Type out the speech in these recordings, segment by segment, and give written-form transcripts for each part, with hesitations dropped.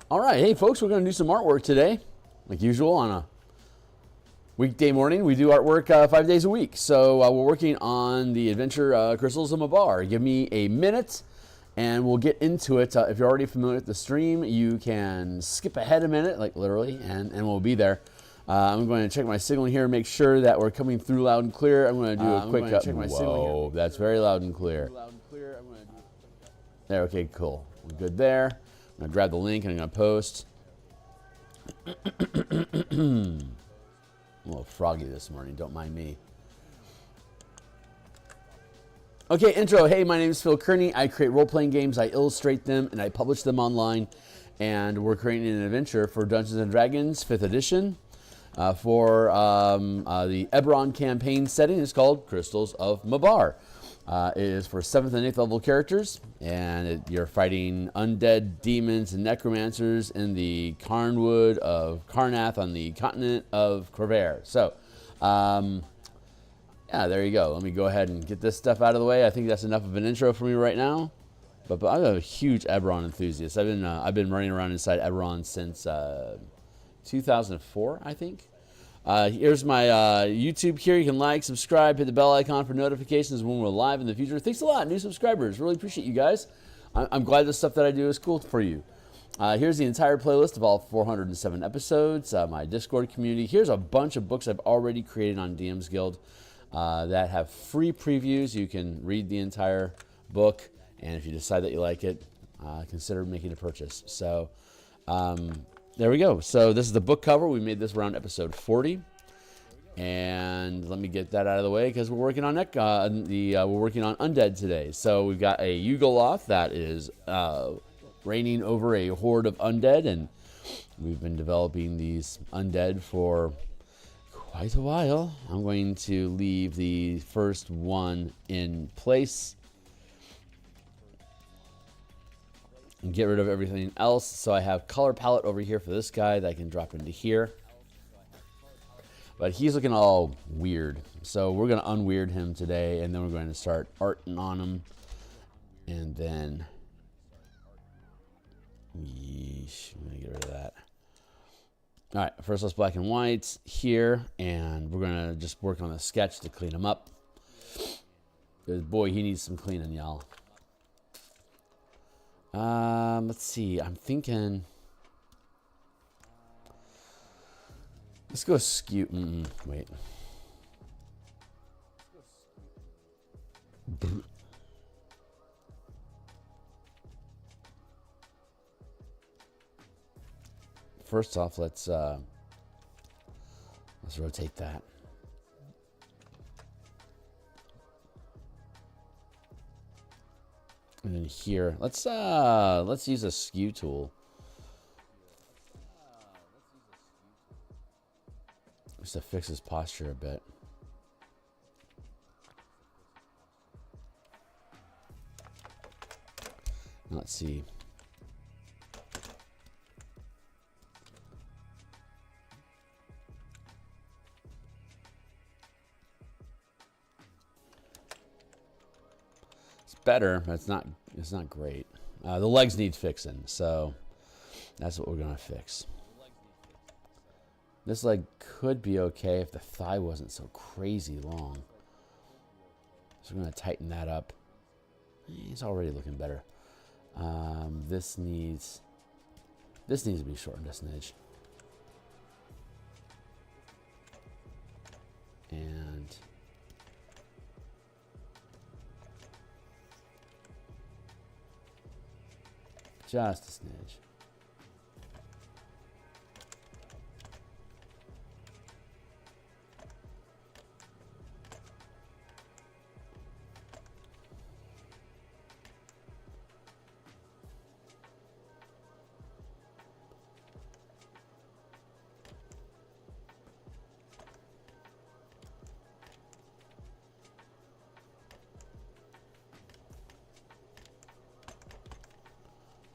All right, hey folks, we're going to do some artwork today, like usual on a weekday morning. We do artwork 5 days a week. So we're working on the adventure Crystals of Mabar. Give me a minute and we'll get into it. If you're already familiar with the stream, you can skip ahead a minute, like literally, and we'll be there. I'm going to check my signal here, make sure that we're coming through loud and clear. I'm going to do a quick check my signal here. That's very loud and clear. There, okay, cool. We're good there. I'm going to grab the link and I'm going to post. I'm a little froggy this morning, don't mind me. Okay, intro. Hey, my name is Phil Kearney. I create role-playing games, I illustrate them, and I publish them online. And we're creating an adventure for Dungeons & Dragons 5th edition for the Eberron campaign setting. It's called Crystals of Mabar. It is for 7th and 8th level characters, and you're fighting undead demons and necromancers in the Carnwood of Karnath on the continent of Corvair. So, yeah, there you go. Let me go ahead and get this stuff out of the way. I think that's enough of an intro for me right now. But I'm a huge Eberron enthusiast. I've been running around inside Eberron since 2004, I think. Here's my YouTube here. You can like, subscribe, hit the bell icon for notifications when we're live in the future. Thanks a lot, new subscribers. Really appreciate you guys. I'm glad the stuff that I do is cool for you. Here's the entire playlist of all 407 episodes, my Discord community. Here's a bunch of books I've already created on DMsGuild that have free previews. You can read the entire book, and if you decide that you like it, consider making a purchase. So, there we go. So this is the book cover. We made this around episode 40, and let me get that out of the way because we're working on we're working on Undead today. So we've got a Yugoloth that is reigning over a horde of undead, and we've been developing these undead for quite a while. I'm going to leave the first one in place and get rid of everything else. So I have color palette over here for this guy that I can drop into here. But he's looking all weird. So we're going to unweird him today, and then we're going to start arting on him. And then, yeesh, I'm going to get rid of that. All right, first let's black and white here, and we're going to just work on the sketch to clean him up. Because boy, he needs some cleaning, y'all. Let's see. I'm thinking. Let's go skew. Wait. First off, let's rotate that. And then here, let's use a skew tool. Just to fix his posture a bit. Let's see. Better, but it's not great. The legs need fixing, so that's what we're gonna fix. This leg could be okay if the thigh wasn't so crazy long. So we're gonna tighten that up. He's already looking better. This needs to be shortened a smidge. And just a smidge.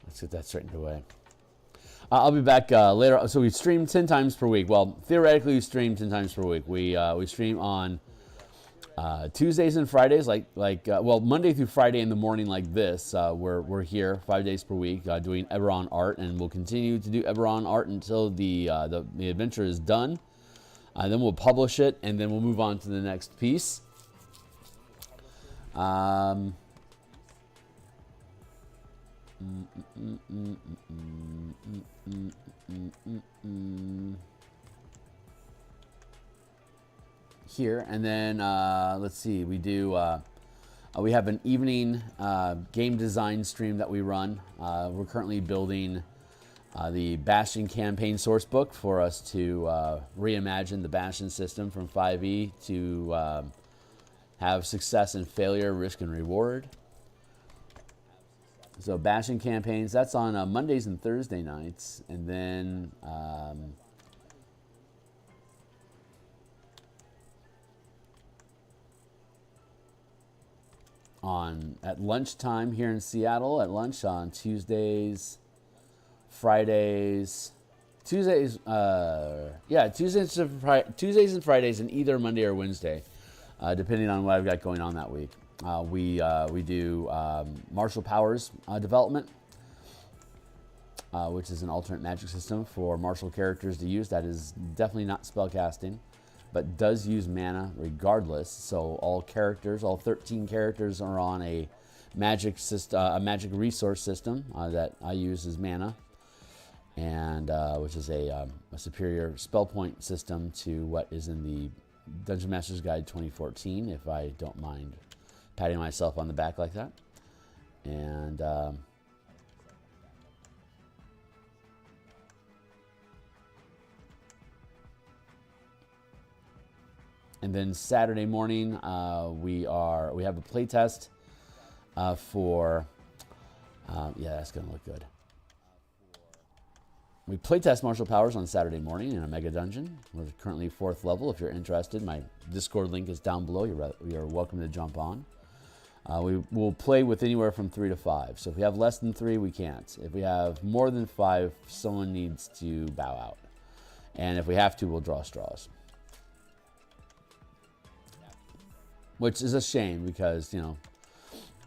Let's get that straightened away. I'll be back later. So we stream 10 times per week. Well, theoretically, we stream 10 times per week. We stream on Tuesdays and Fridays, well, Monday through Friday in the morning like this, we're here 5 days per week doing Eberron art, and we'll continue to do Eberron art until the adventure is done. Then we'll publish it, and then we'll move on to the next piece. Here, and then let's see, we have an evening game design stream that we run. We're currently building the Bastion campaign source book for us to reimagine the Bastion system from 5e to have success and failure, risk and reward. So Bastion campaigns, that's on Mondays and Thursday nights, and then at lunchtime here in Seattle, at lunch on Tuesdays, Fridays, Tuesdays and Fridays, and either Monday or Wednesday, depending on what I've got going on that week. We do martial powers development, which is an alternate magic system for martial characters to use. That is definitely not spellcasting, but does use mana regardless. So all 13 characters are on a magic system, a magic resource system that I use as mana, and which is a superior spell point system to what is in the Dungeon Master's Guide 2014, if I don't mind patting myself on the back like that. And then Saturday morning, we have a play test for that's gonna look good. We playtest martial powers on Saturday morning in a mega dungeon. We're currently 4th level. If you're interested, my Discord link is down below. You're welcome to jump on. We will play with anywhere from 3 to 5. So if we have less than 3, we can't. If we have more than 5, someone needs to bow out. And if we have to, we'll draw straws. Which is a shame because, if you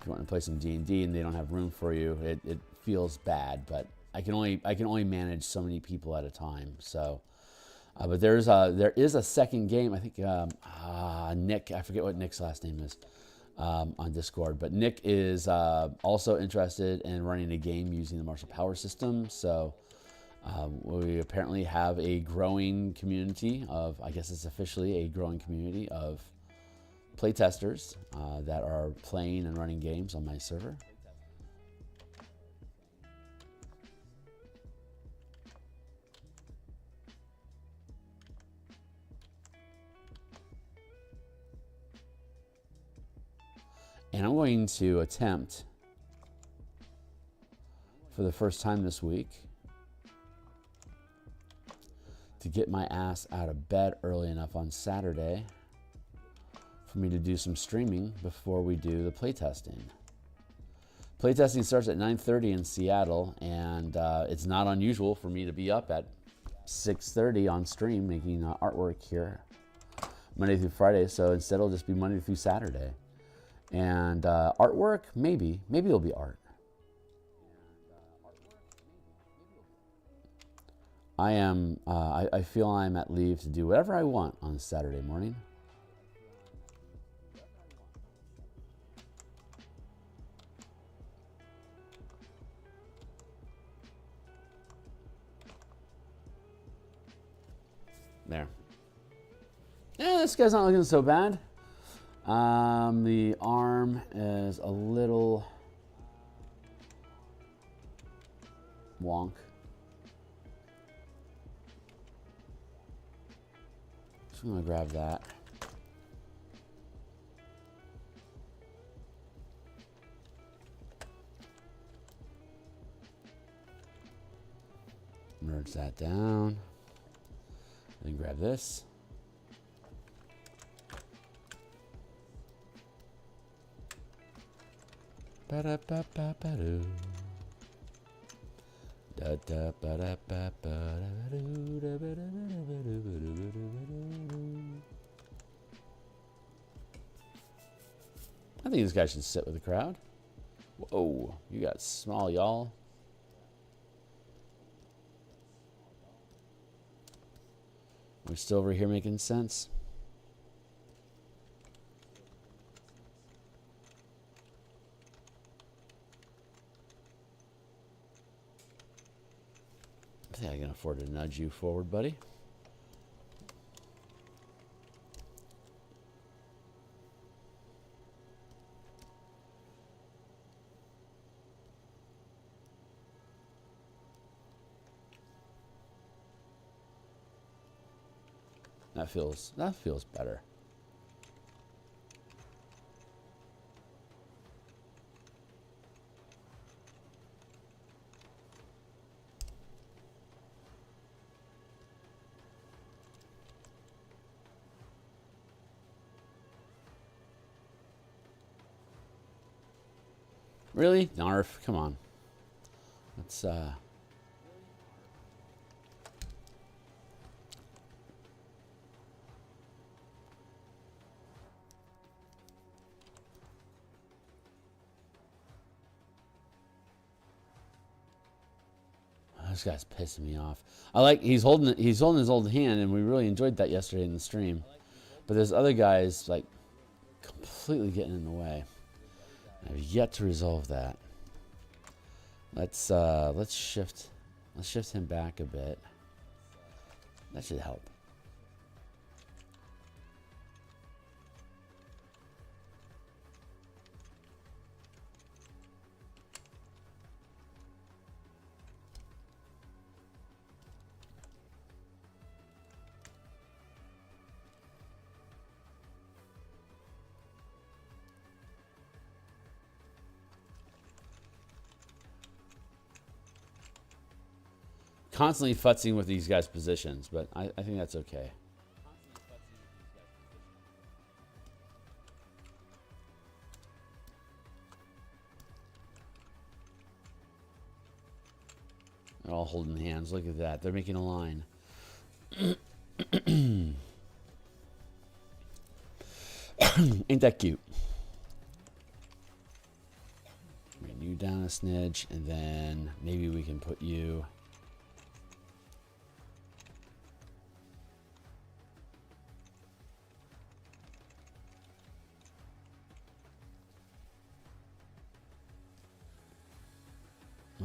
want to play some D&D and they don't have room for you, it feels bad. But I can only manage so many people at a time. So, but there is a second game. I think Nick. I forget what Nick's last name is on Discord. But Nick is also interested in running a game using the martial power system. So we apparently have a growing community of. I guess it's officially a growing community of playtesters that are playing and running games on my server. And I'm going to attempt, for the first time this week, to get my ass out of bed early enough on Saturday for me to do some streaming before we do the playtesting. Playtesting starts at 9:30 in Seattle, and it's not unusual for me to be up at 6:30 on stream making artwork here Monday through Friday. So instead it'll just be Monday through Saturday. And artwork, maybe it'll be art. I feel I'm at leave to do whatever I want on Saturday morning. There. Yeah, this guy's not looking so bad. The arm is a little wonk. So I'm gonna grab that. Merge that down. Then grab this. Ba-da-ba-ba-ba-doo. Da-da-ba-da-ba-ba-da-ba-doo. I think this guy should sit with the crowd. Whoa, you got small, y'all. We're still over here making sense. I think I can afford to nudge you forward, buddy. That feels better. Really? Narf, come on. Let's this guy's pissing me off. I like he's holding his old hand, and we really enjoyed that yesterday in the stream. But this other guy is like completely getting in the way. I've yet to resolve that. Let's shift him back a bit. That should help. Constantly futzing with these guys' positions, but I think that's okay. They're all holding hands. Look at that. They're making a line. Ain't that cute? Bring you down a snidge, and then maybe we can put you...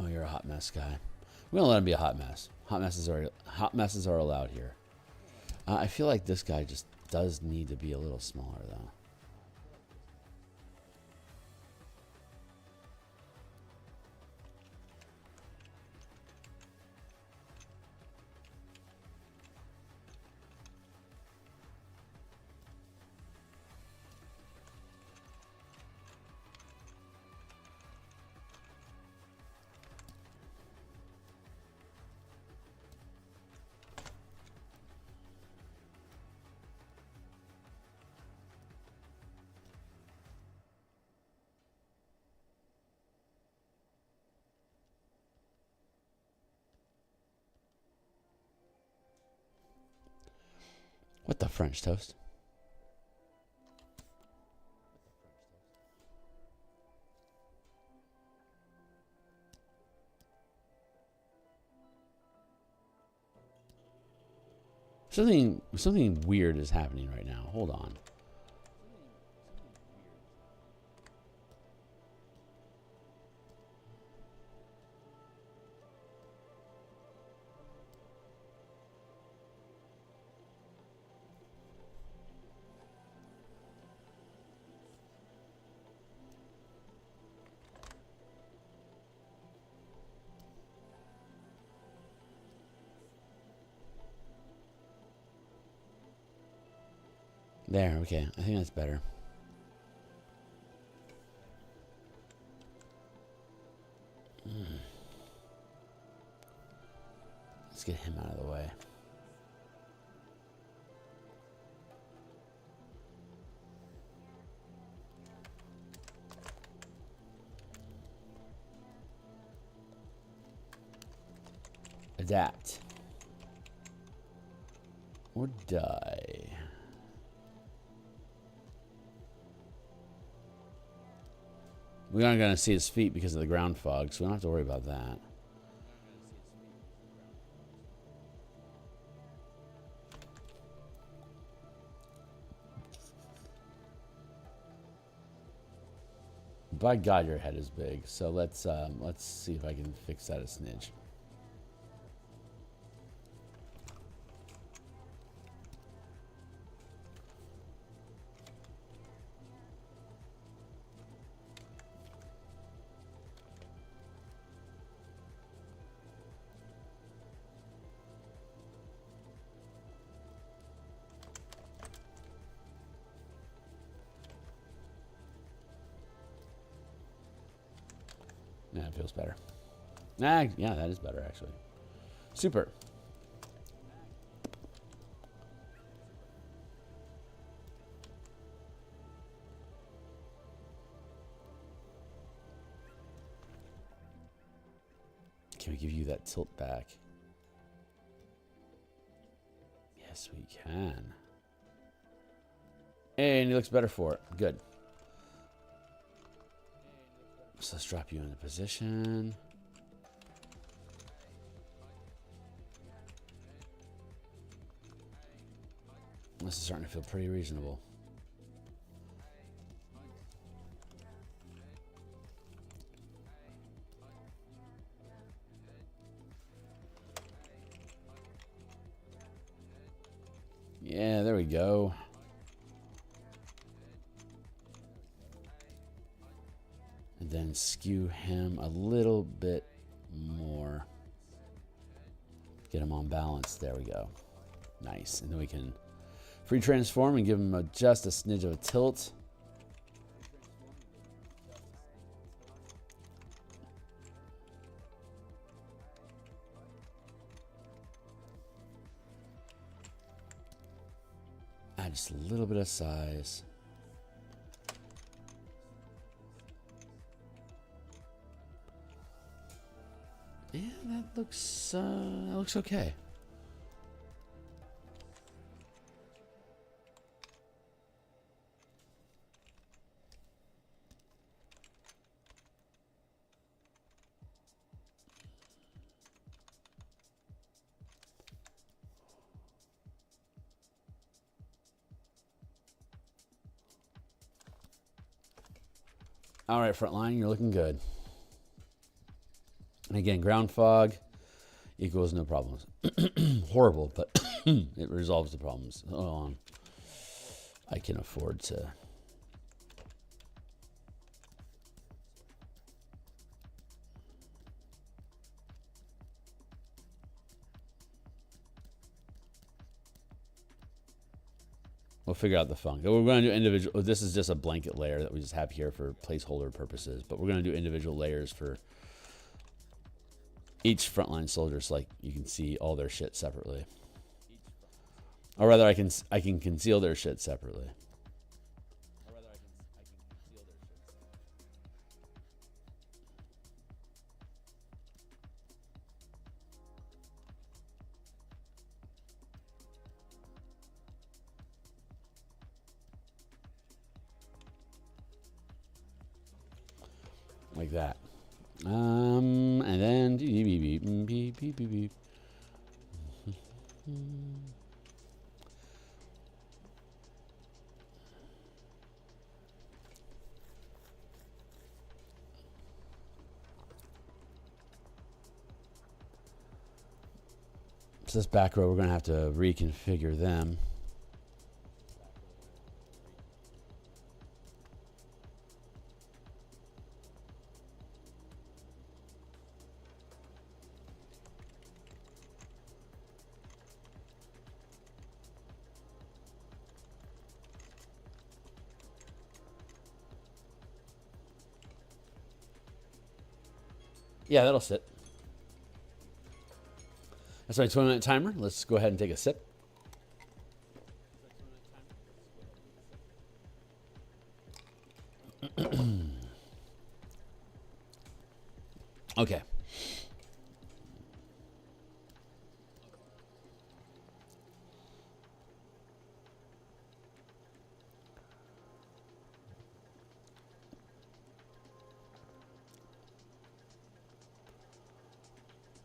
Oh, you're a hot mess guy. We don't let him be a hot mess. Hot messes are allowed here. I feel like this guy just does need to be a little smaller, though. What the French toast? Something weird is happening right now. Hold on. There, okay. I think that's better. Let's get him out of the way. Adapt. Or die. We aren't going to see his feet because of the ground fog, so we don't have to worry about that. By God, your head is big. So let's see if I can fix that a smidge. Yeah, it feels better. Yeah, that is better, actually. Super. Can we give you that tilt back? Yes, we can. And he looks better for it. Good. So let's drop you into position. This is starting to feel pretty reasonable. Yeah, there we go. And then skew him a little bit more. Get him on balance. There we go. Nice. And then we can free transform and give him just a smidge of a tilt. Add just a little bit of size. Yeah, that looks okay. All right, frontline, you're looking good. And again, ground fog equals no problems. Horrible, but it resolves the problems. Hold on. I can afford to. We'll figure out the funk. We're going to do individual. This is just a blanket layer that we just have here for placeholder purposes. But we're going to do individual layers for each frontline soldier, so like you can see all their shit separately. Or rather, I can conceal their shit separately. Like that. And then beep, beep, beep, beep, beep. So this back row, we're going to have to reconfigure them. Yeah, that'll sit. That's my 20-minute timer. Let's go ahead and take a sip. Okay.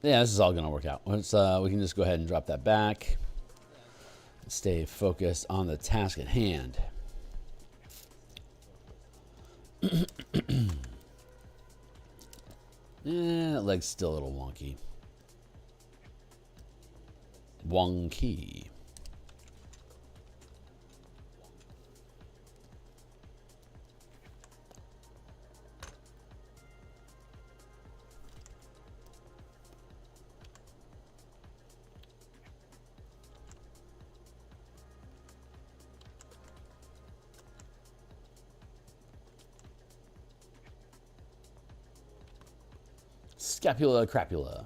Yeah, this is all going to work out. We can just go ahead and drop that back. Stay focused on the task at hand. That leg's still a little wonky. Wonky. Scapula crapula.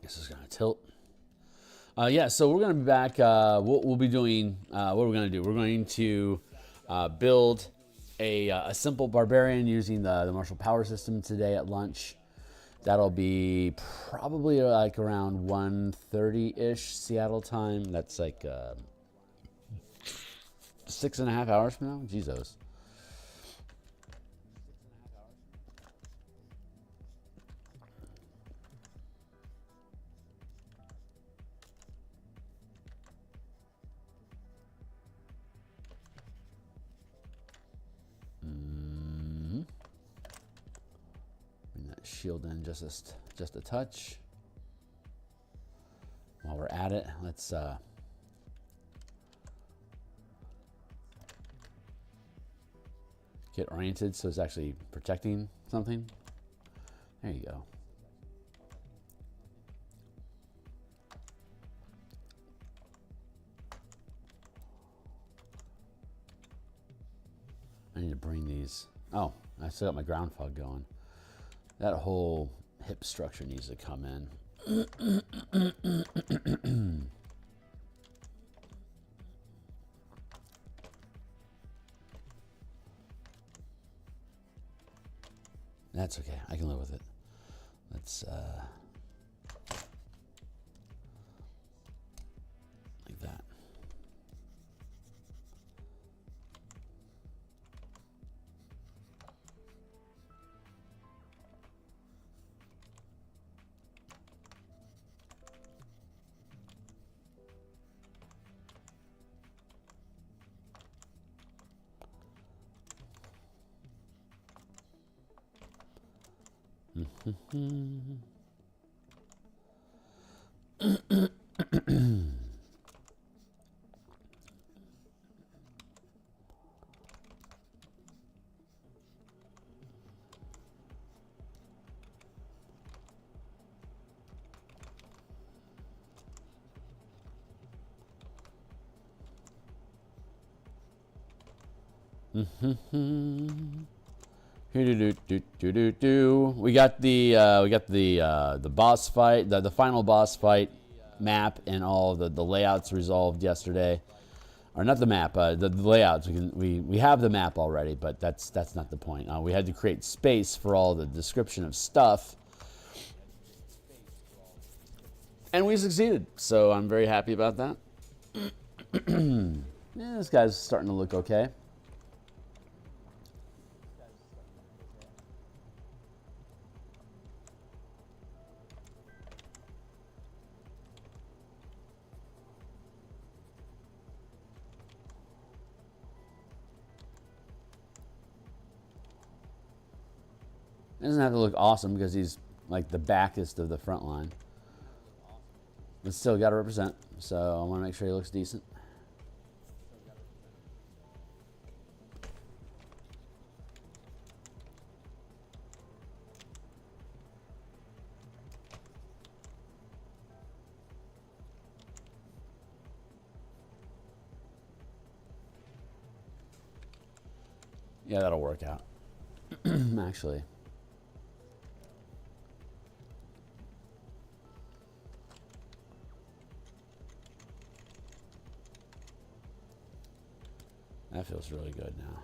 This is going to tilt. Yeah, so we're going to be back. We'll be doing, what we're going to do. We're going to build a simple barbarian using the martial power system today at lunch. That'll be probably like around 1:30-ish Seattle time. That's like 6.5 hours from now. Jesus. Shield in just a touch. While we're at it, let's get oriented so it's actually protecting something. There you go. I need to bring these. Oh, I still got my ground fog going. That whole hip structure needs to come in. That's okay. I can live with it. Let's like that. We got the boss fight, the final boss fight map, and all the layouts resolved yesterday. Or not the map, the layouts. We have the map already, but that's not the point. We had to create space for all the description of stuff, and we succeeded. So I'm very happy about that. Yeah, this guy's starting to look okay. It doesn't have to look awesome because he's like the backest of the front line. But still got to represent, so I want to make sure he looks decent. Yeah, that'll work out. Actually. That feels really good now.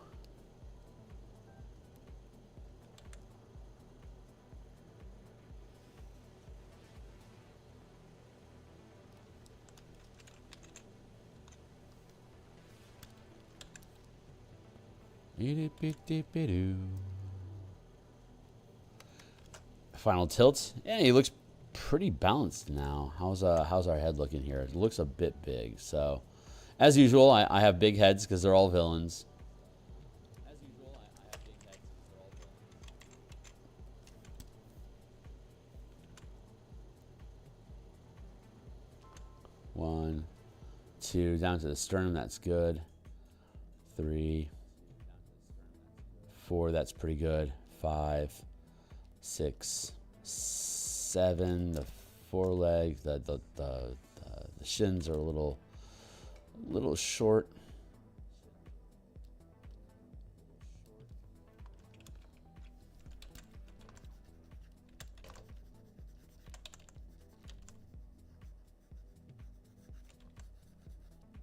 Final tilt. Yeah, he looks pretty balanced now. How's our head looking here? It looks a bit big. So, as usual, I have big heads because they're all villains. One, two, down to the sternum. That's good. 3, 4. That's pretty good. 5, 6, 7. The foreleg, the shins are a little short.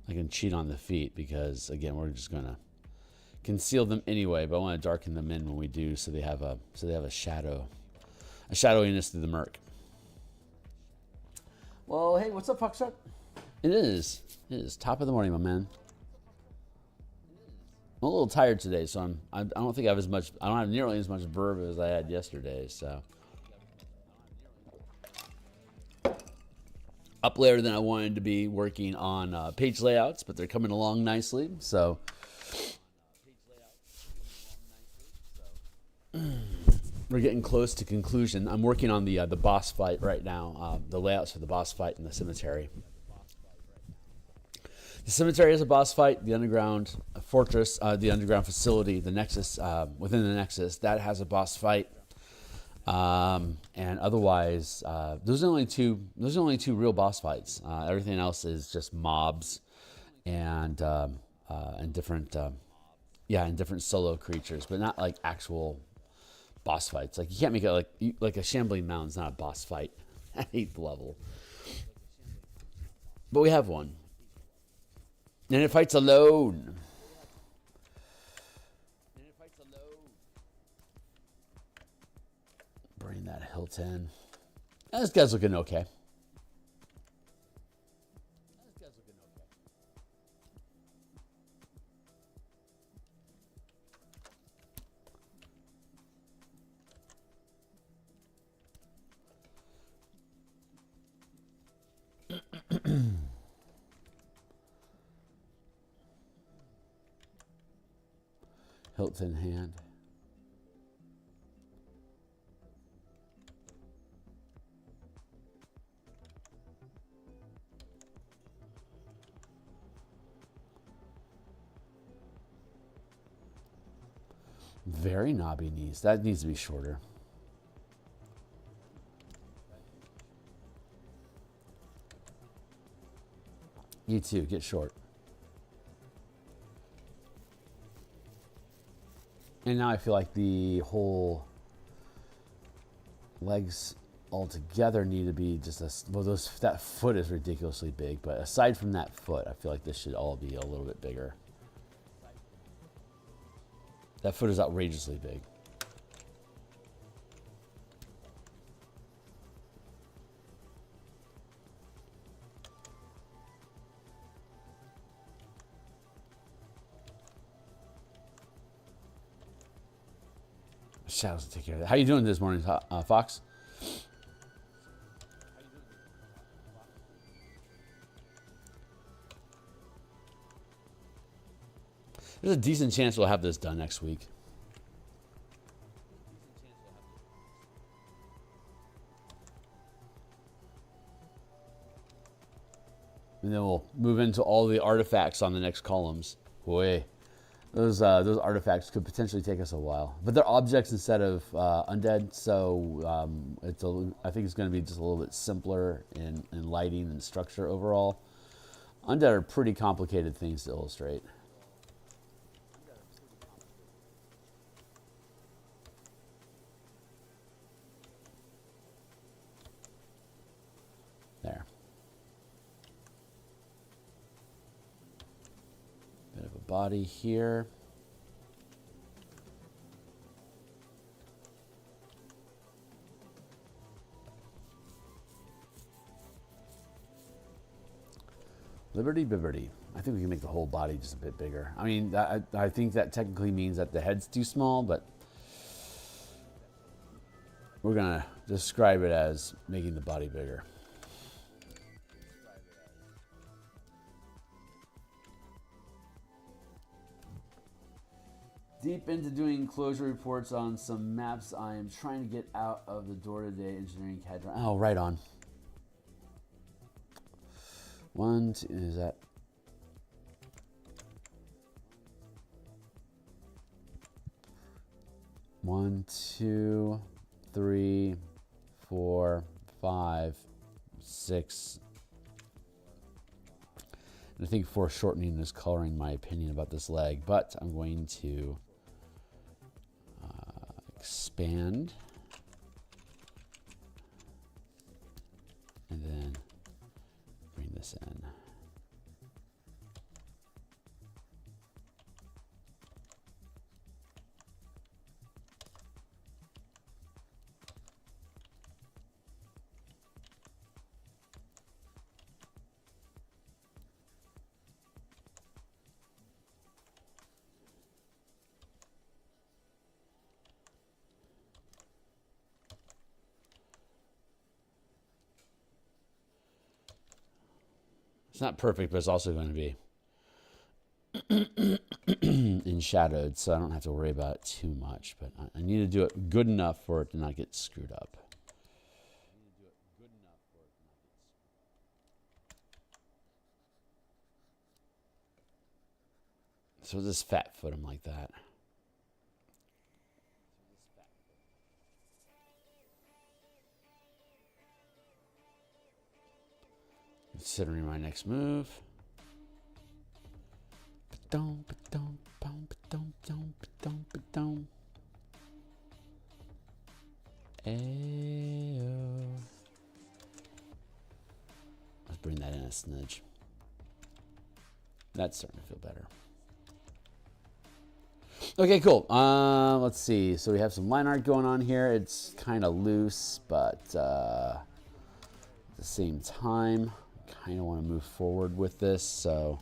I can cheat on the feet because, again, we're just gonna conceal them anyway. But I want to darken them in when we do, so they have a shadow, a shadowiness through the murk. Well, hey, what's up, Foxtrot? It is top of the morning, my man. I'm a little tired today, so I don't think I have as much. I don't have nearly as much verve as I had yesterday. So up later than I wanted to be working on page layouts, but they're coming along nicely. So we're getting close to conclusion. I'm working on the boss fight right now, the layouts for the boss fight in the cemetery. The cemetery is a boss fight. The underground fortress, the underground facility, the nexus, within the nexus, that has a boss fight. And otherwise, those are only two real boss fights. Everything else is just mobs and different, and different solo creatures, but not like actual boss fights. Like, you can't make it like a shambling mound's not a boss fight at 8th level. But we have one. And it fights alone. Bring that hilt in. This guy's looking okay. Hilt in hand. Very knobby knees. That needs to be shorter. You too, get short. And now I feel like the whole legs altogether need to be just that foot is ridiculously big, but aside from that foot, I feel like this should all be a little bit bigger. That foot is outrageously big. Shadows will take care of that. How you doing this morning, Fox? There's a decent chance we'll have this done next week. And then we'll move into all the artifacts on the next columns. Boy, those artifacts could potentially take us a while. But they're objects instead of undead, so I think it's going to be just a little bit simpler in lighting and structure overall. Undead are pretty complicated things to illustrate. body here. Liberty Bibberty. I think we can make the whole body just a bit bigger. I mean, I think that technically means that the head's too small, but we're going to describe it as making the body bigger. Deep into doing closure reports on some maps I am trying to get out of the door today. Engineering CAD drawing. Oh, right on. One, two, is that? One, two, three, four, five, six. And I think foreshortening is coloring my opinion about this leg, but I'm going to expand and then bring this in. It's not perfect, but it's also going to be enshadowed, so I don't have to worry about it too much. But I need to do it good enough for it to not get screwed up. So just fat foot him like that. Considering my next move. Let's bring that in a smidge. That's starting to feel better. Okay, cool. Let's see. So we have some line art going on here. It's kind of loose, but at the same time, kind of want to move forward with this, so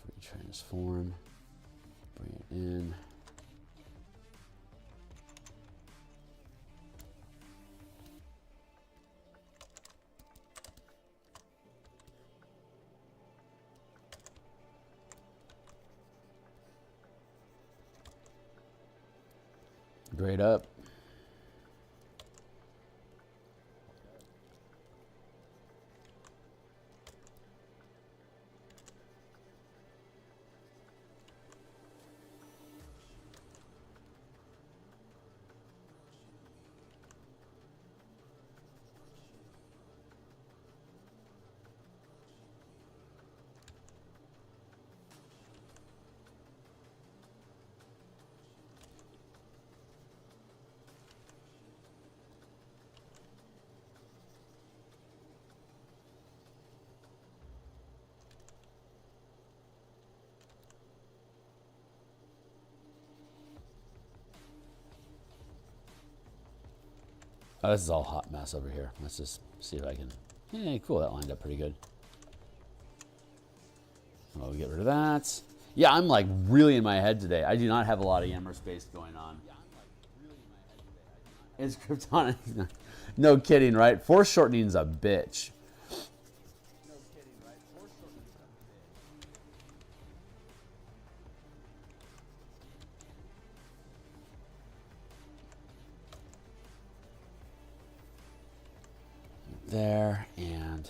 free transform, bring it in. Grade up. Oh, this is all hot mess over here. Let's just see if I can. Yeah, cool. That lined up pretty good. We'll get rid of that. Yeah, I'm like really in my head today. I do not have a lot of Yammer space going on. It's Kryptonic. No kidding, right? Foreshortening's a bitch. There, and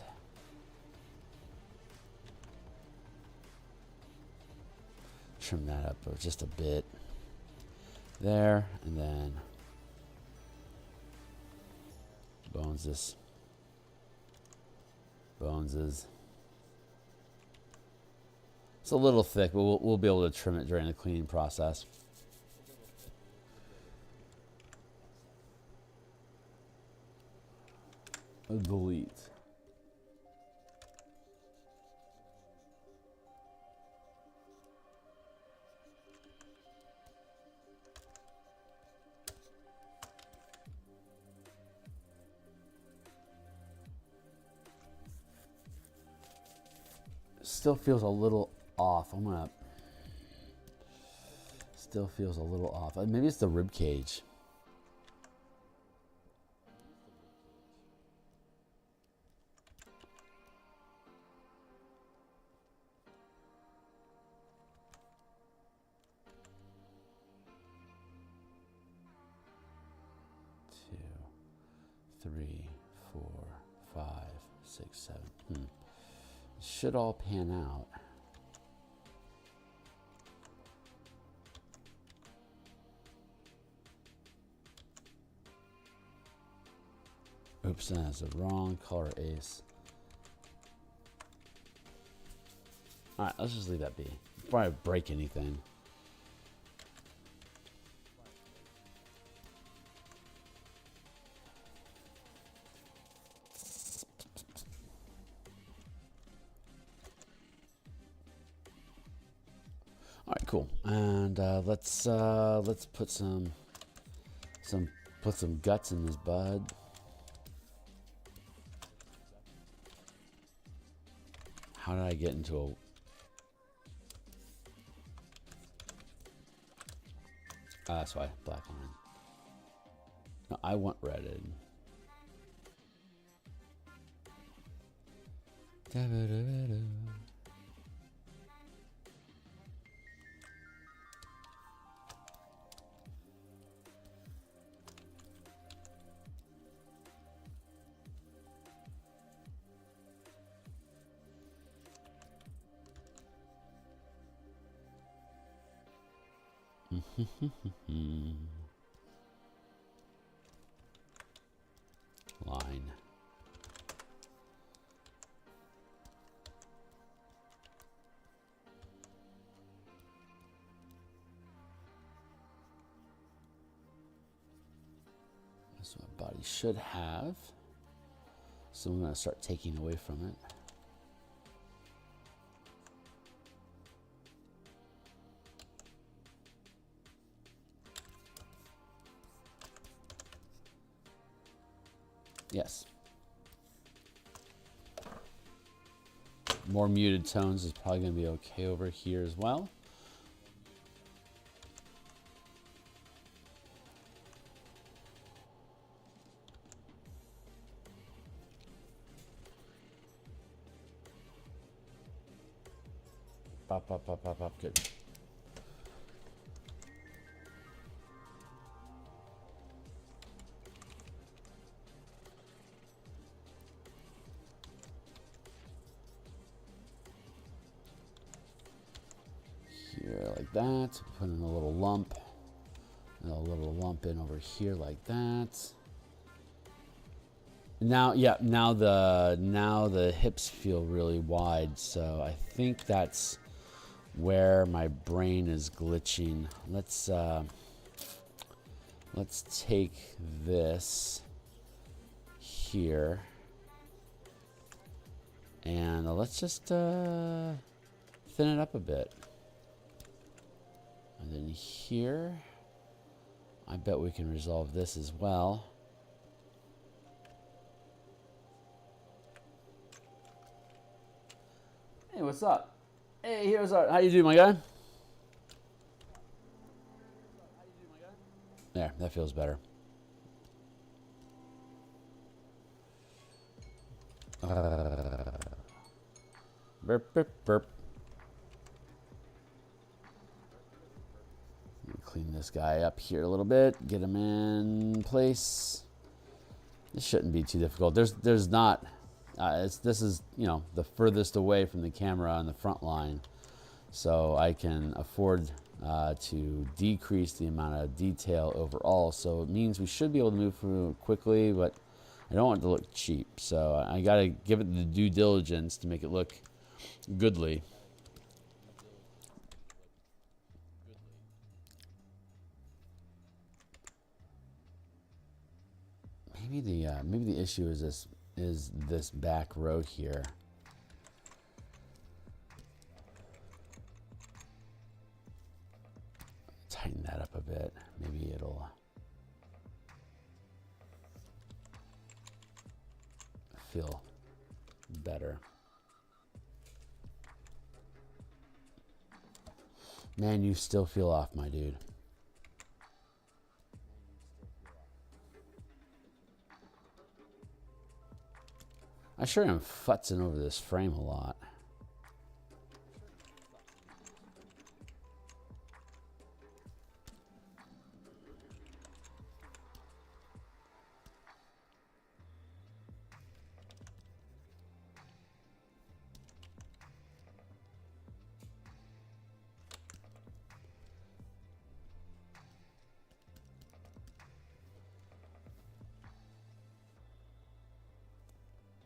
trim that up just a bit there, and then Bones' it's a little thick, but we'll be able to trim it during the cleaning process. delete. Still feels a little off. I'm gonna. Still feels a little off. Maybe it's the rib cage. Two, three, 4, 5, 6, 7. Should all pan out. Oops, that's the wrong color ace. All right, let's just leave that be. Before I break anything. All right, cool. And let's put some guts in this bud. How did I get into a... that's why, black line. No, I want redded. Line. That's what my body should have. So I'm going to start taking away from it. Yes. More muted tones is probably going to be okay over here as well. Pop, pop, pop, pop, pop. Good. Here like that. Put in a little lump. And a little lump in over here like that. Now, yeah, now the hips feel really wide, so I think that's where my brain is glitching. Let's take this here and let's just thin it up a bit. And then here, I bet we can resolve this as well. Hey, what's up? Hey, here's our... How you doing, my guy? There, that feels better. Burp, burp, burp. Clean this guy up here a little bit. Get him in place. This shouldn't be too difficult. There's not... this is, you know, the furthest away from the camera on the front line. So I can afford to decrease the amount of detail overall. So it means we should be able to move through quickly, but I don't want it to look cheap. So I got to give it the due diligence to make it look goodly. Maybe the issue is this is this back row here. Tighten that up a bit. Maybe it'll feel better. Man, you still feel off, my dude. I sure am futzing over this frame a lot.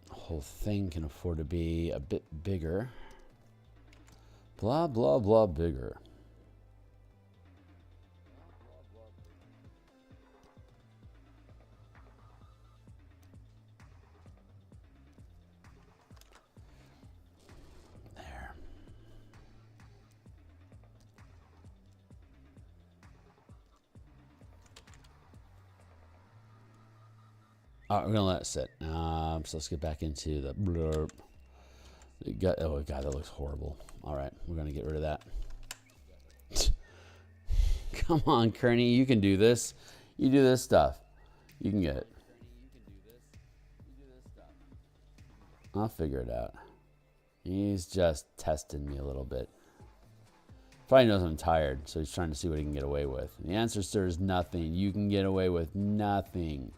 Whole thing can afford to be a bit bigger. Blah, blah, blah, bigger. There. All right, we're gonna let it sit. So let's get back into the blurb. Oh god, that looks horrible. All right, we're gonna get rid of that. Come on, Kearney, you can do this. You do this stuff. You can get it. I'll figure it out. He's just testing me a little bit. Probably knows I'm tired, so he's trying to see what he can get away with. The answer, sir, is nothing. You can get away with nothing.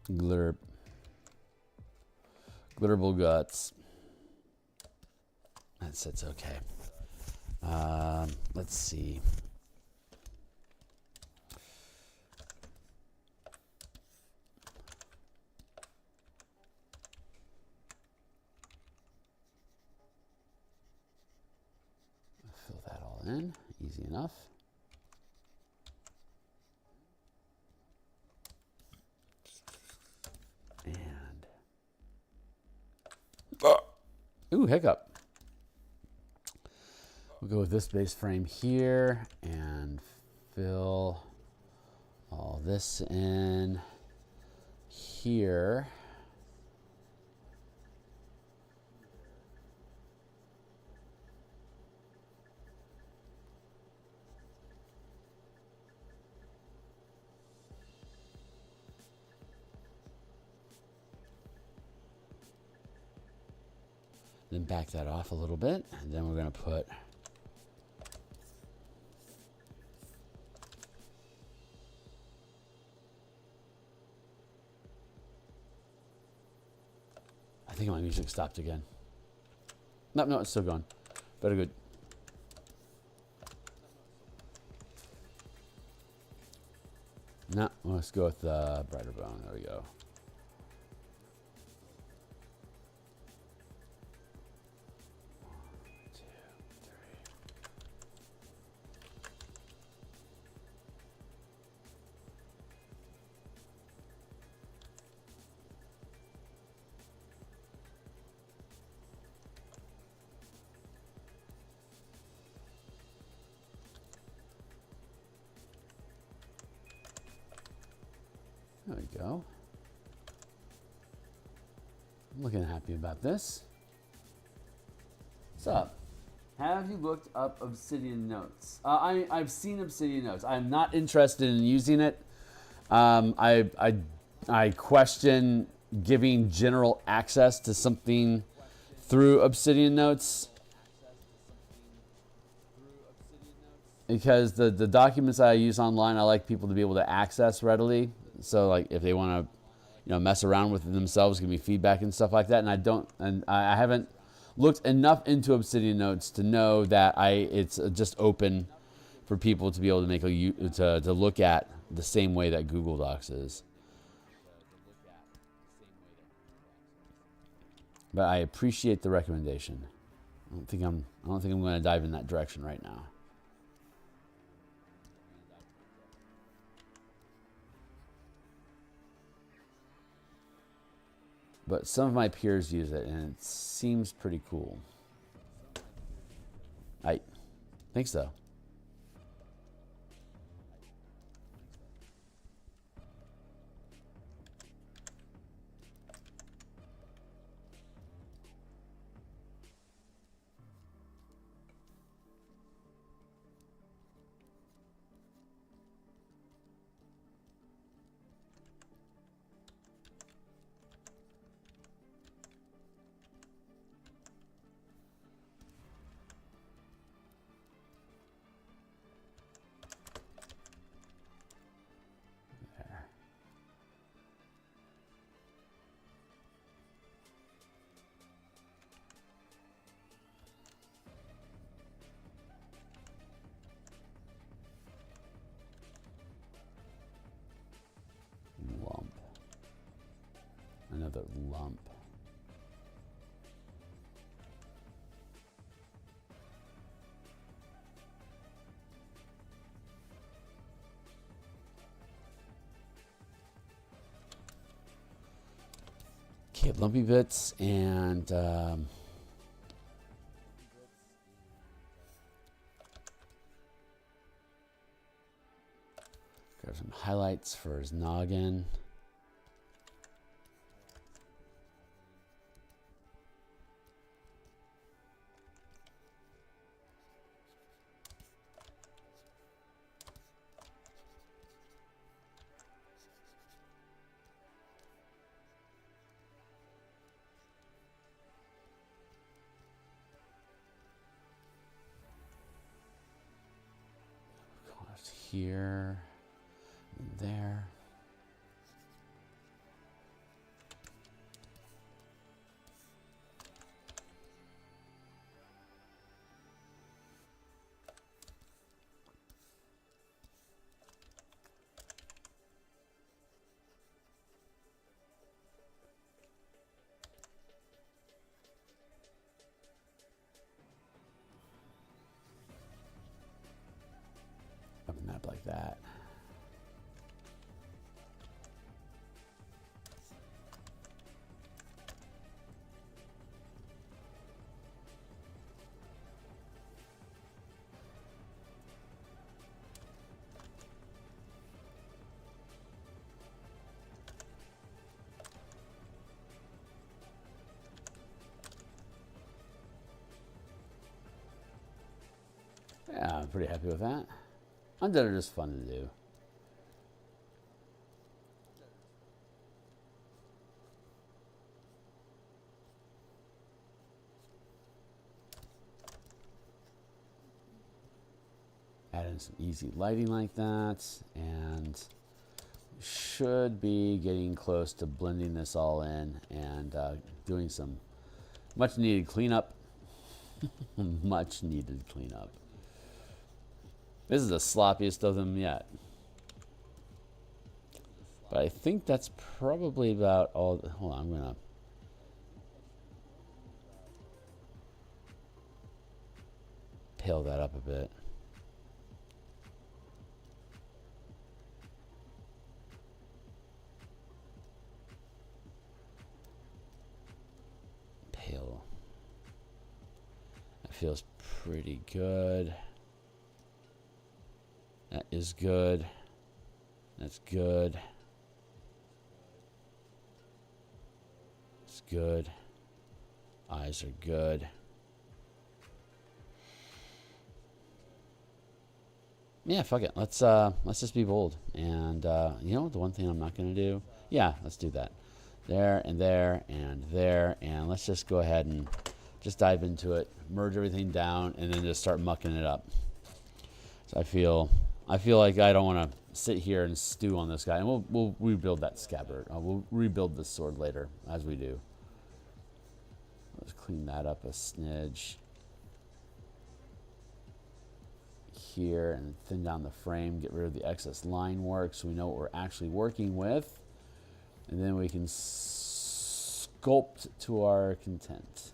Glurp. Glitterable guts. That sits okay. Let's see. Fill that all in. Easy enough. And ooh, hiccup. We'll go with this base frame here and fill all this in here. Then back that off a little bit, and then we're going to put I think my music stopped again. No, it's still going. Very good. No, let's go with the brighter bone. There we go. There we go. I'm looking happy about this. What's up? Have you looked up Obsidian Notes? I've seen Obsidian Notes. I'm not interested in using it. I question giving general access to something through Obsidian Notes, because the documents I use online, I like people to be able to access readily. So like if they want to, mess around with it themselves, give me feedback and stuff like that. And I haven't looked enough into Obsidian Notes to know that it's just open for people to be able to make to look at the same way that Google Docs is. But I appreciate the recommendation. I don't think I'm going to dive in that direction right now. But some of my peers use it, and it seems pretty cool. I think so. Another lump. Okay, lumpy bits and got some highlights for his noggin. Here and there. Open up like that. Yeah, I'm pretty happy with that. Undead are just fun to do. Add in some easy lighting like that, and should be getting close to blending this all in and doing some much needed cleanup. Much needed cleanup. This is the sloppiest of them yet. But I think that's probably about all. Hold on, I'm going to. Pale that up a bit. Pale. That feels pretty good. That is good. That's good. It's good. Eyes are good. Yeah, fuck it. Let's just be bold. And you know the one thing I'm not gonna do? Yeah, let's do that. There and there and there, and let's just go ahead and just dive into it, merge everything down, and then just start mucking it up. So I feel like I don't want to sit here and stew on this guy, and we'll rebuild that scabbard. We'll rebuild this sword later as we do. Let's clean that up a smidge here and thin down the frame, get rid of the excess line work so we know what we're actually working with, and then we can sculpt to our content.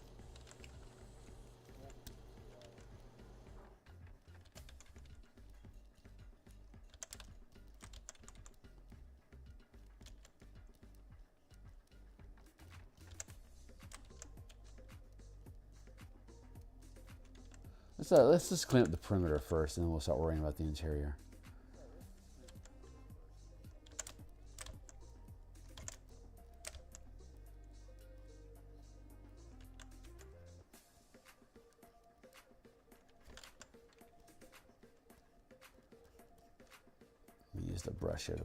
Let's just clean up the perimeter first, and then we'll start worrying about the interior. Use the brush here.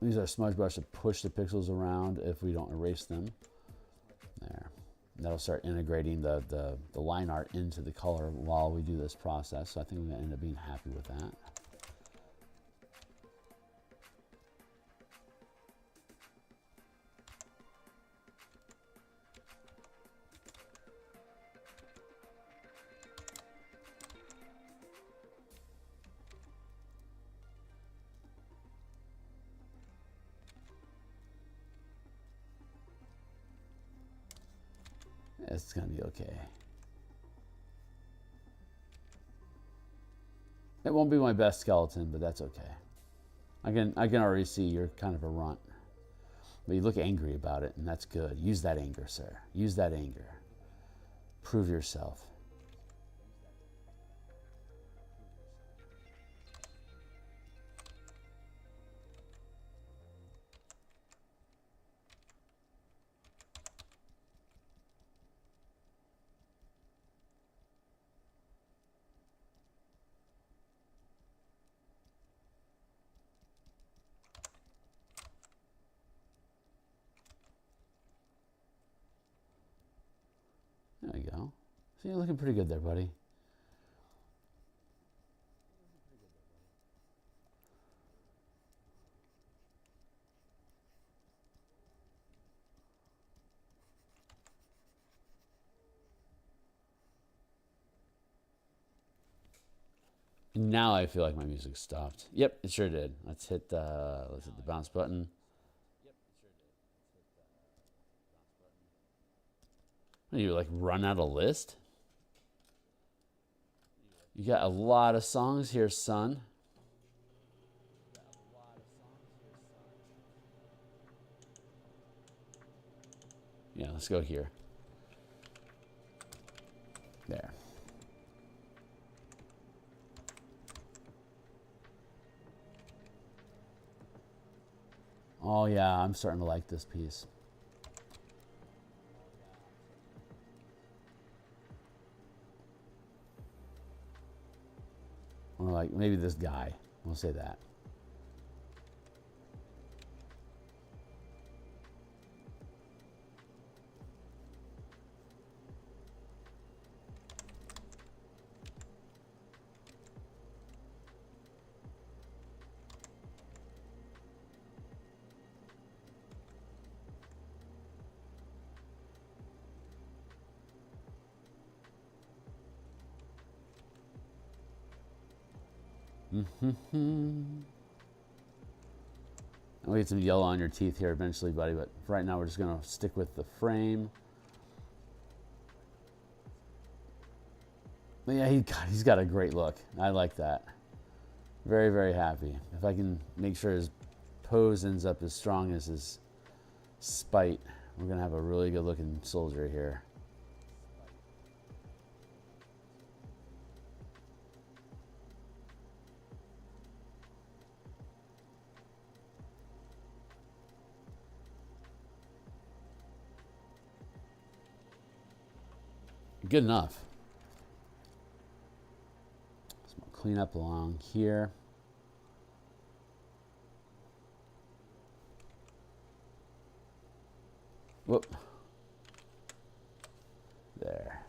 Use our smudge brush to push the pixels around if we don't erase them. There. That'll start integrating the line art into the color while we do this process. So I think we're going to end up being happy with that. It's going to be okay. It won't be my best skeleton, but that's okay. I can already see you're kind of a runt. But you look angry about it, and that's good. Use that anger, sir. Use that anger. Prove yourself. There we go. So you're looking pretty good there, buddy. Now I feel like my music stopped. Yep, it sure did. Let's hit the bounce button. What, you like run out of list? You got a lot of songs here, son. Yeah, let's go here. There. Oh yeah, I'm starting to like this piece. Or like maybe this guy. We'll say that. I'll get some yellow on your teeth here eventually, buddy, but for right now we're just going to stick with the frame. But yeah, he's got a great look. I like that. Very, very happy. If I can make sure his pose ends up as strong as his spite, we're going to have a really good looking soldier here. Good enough. So we'll clean up along here. Whoop. There.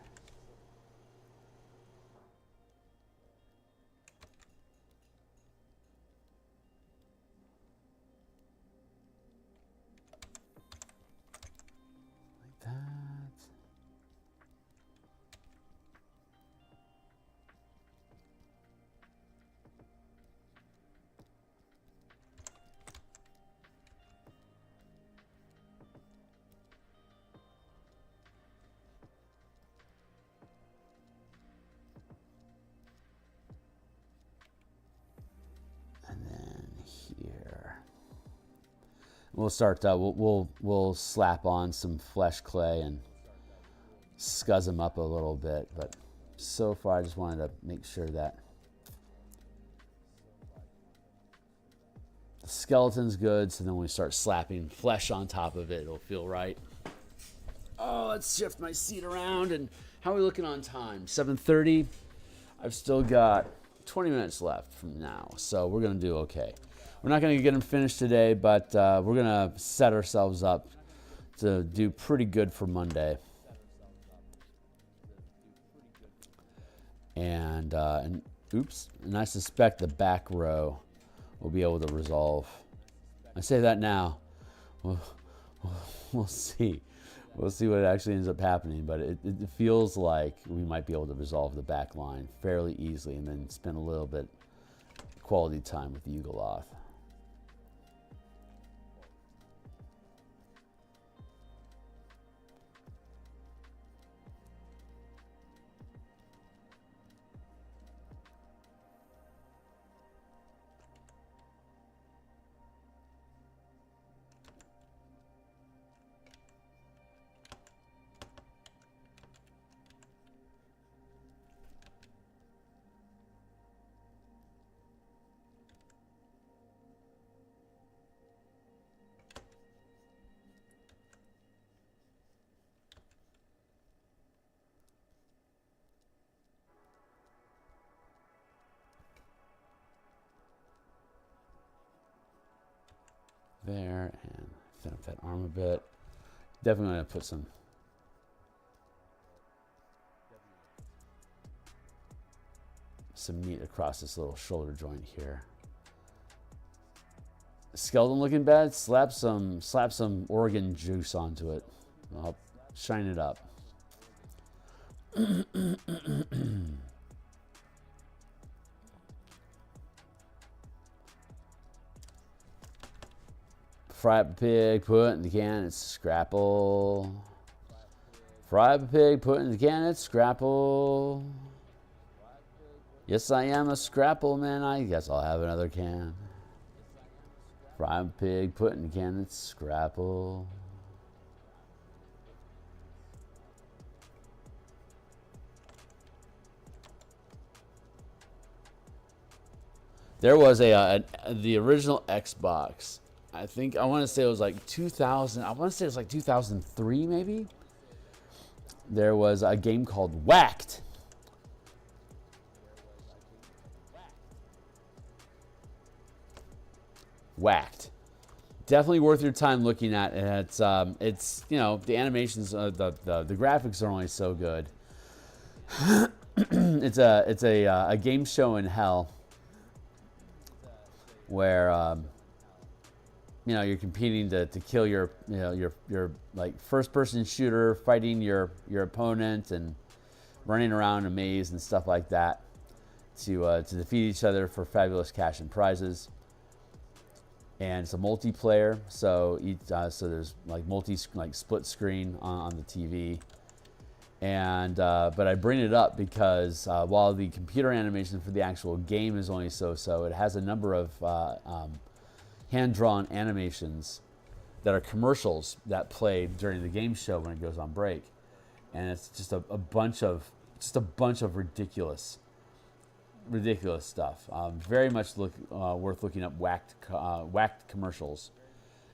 Like that. We'll start. We'll slap on some flesh clay and scuzz them up a little bit, but so far, I just wanted to make sure that the skeleton's good, so then when we start slapping flesh on top of it, it'll feel right. Oh, let's shift my seat around. And how are we looking on time? 7:30. I've still got 20 minutes left from now, so we're going to do okay. We're not going to get them finished today, but we're going to set ourselves up to do pretty good for Monday. And oops, and I suspect the back row will be able to resolve. I say that now. We'll see. We'll see what actually ends up happening, but it feels like we might be able to resolve the back line fairly easily and then spend a little bit quality time with Yugoloth. There, and thin up that arm a bit. Definitely going to put some meat across this little shoulder joint here. Skeleton looking bad. Slap some organ juice onto it. I'll shine it up. Fry up a pig, put it in the can, it's scrapple. Fry up a pig, put it in the can, it's scrapple. Yes, I am a scrapple man, I guess I'll have another can. Fry up a pig, put it in the can, it's scrapple. There was the original Xbox. I want to say it was like 2000. I want to say it was like 2003, maybe. There was a game called Whacked. Whacked. Definitely worth your time looking at. It's you know, the animations, the graphics are only so good. It's a game show in hell where you know, you're competing to kill your like first person shooter, fighting your opponent and running around a maze and stuff like that to defeat each other for fabulous cash and prizes. And it's a multiplayer, so there's like split screen on the TV. And but I bring it up because while the computer animation for the actual game is only so, it has a number of hand-drawn animations that are commercials that play during the game show when it goes on break, and it's just a bunch of ridiculous stuff. Very much worth looking up whacked commercials,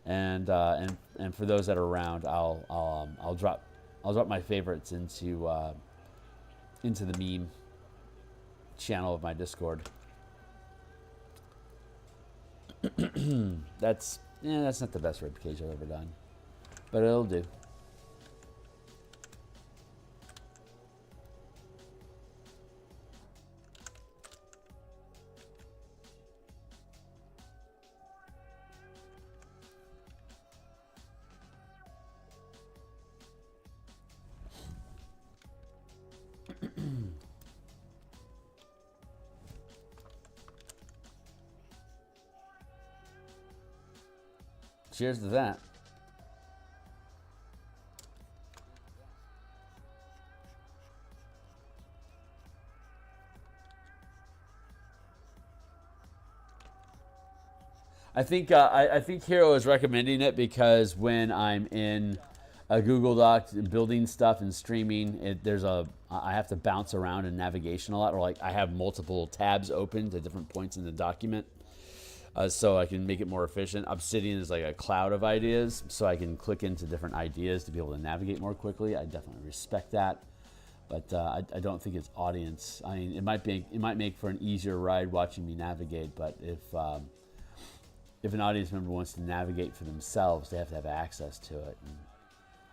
and for those that are around, I'll drop my favorites into the meme channel of my Discord. That's not the best ribcage I've ever done, but it'll do. Cheers to that. I think Hero is recommending it because when I'm in a Google Doc building stuff and streaming, there's a I have to bounce around in navigation a lot, or like I have multiple tabs open to different points in the document, so I can make it more efficient. Obsidian is like a cloud of ideas, so I can click into different ideas to be able to navigate more quickly. I definitely respect that, but I don't think it's audience. I mean, it might make for an easier ride watching me navigate, but if an audience member wants to navigate for themselves, they have to have access to it. And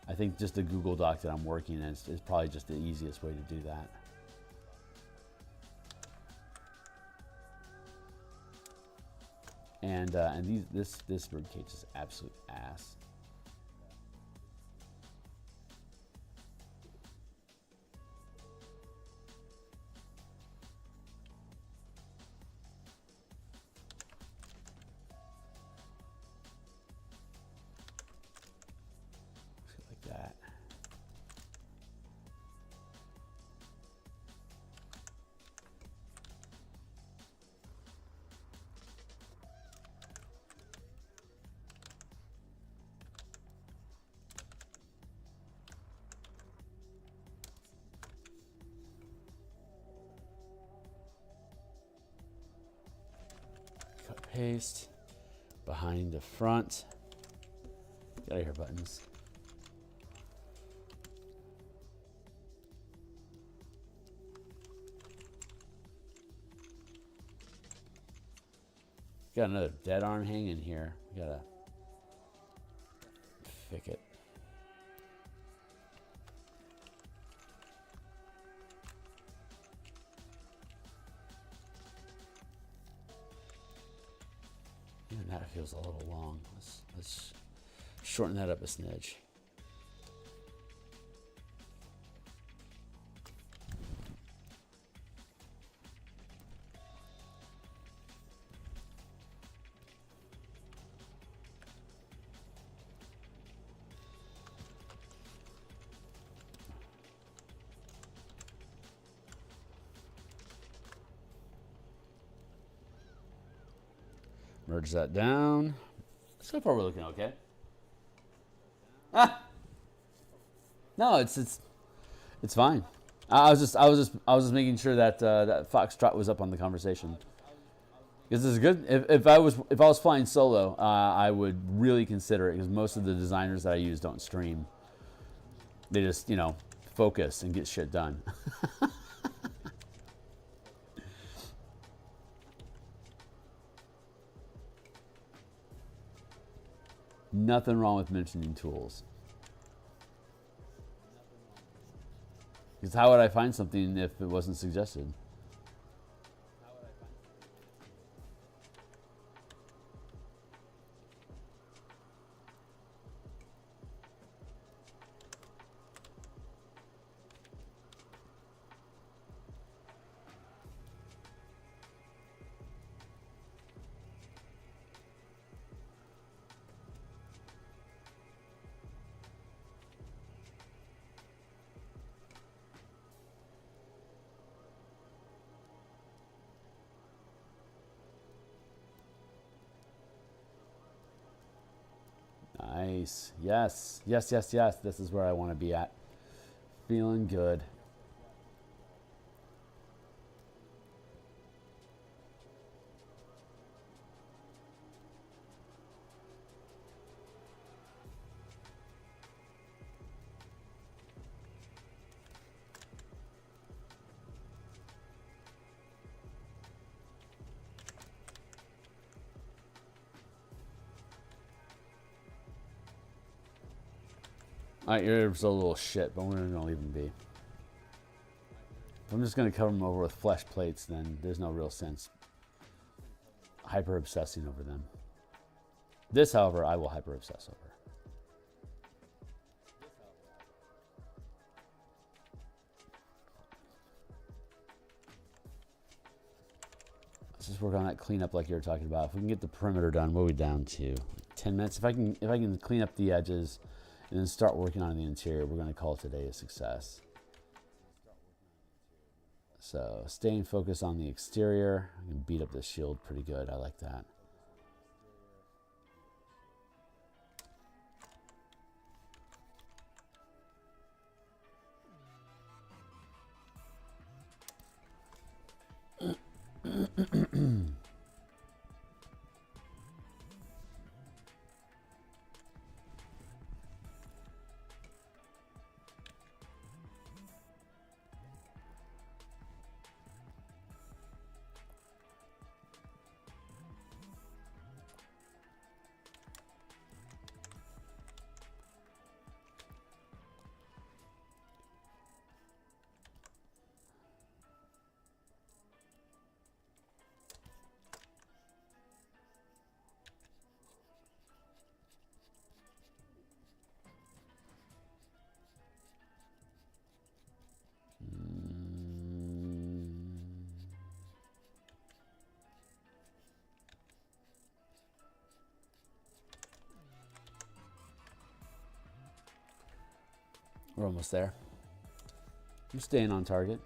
I think just the Google Doc that I'm working in is probably just the easiest way to do that. And this birdcage is absolute ass. Like that. Paste behind the front. Get out of here, buttons. Got another dead arm hanging here. We gotta fix it. Even that feels a little long. Let's shorten that up a smidge. Merge that down. So far we're looking okay. Ah! No, it's fine. I was just making sure that that Foxtrot was up on the conversation. Because this is good. If I was flying solo, I would really consider it, because most of the designers that I use don't stream. They just, you know, focus and get shit done. Nothing wrong with mentioning tools. Because how would I find something if it wasn't suggested? Nice. Yes. Yes, yes, yes. This is where I want to be at. Feeling good. Alright, yours a little shit, but we're going to leave them be. If I'm just going to cover them over with flesh plates, then there's no real sense hyper obsessing over them. This, however, I will hyper obsess over. Let's just work on that cleanup like you were talking about. If we can get the perimeter done, what are we down to? 10 minutes. If I can clean up the edges and then start working on the interior, we're going to call today a success. So staying focused on the exterior. I can beat up this shield pretty good. I like that. We're almost there. I'm staying on target.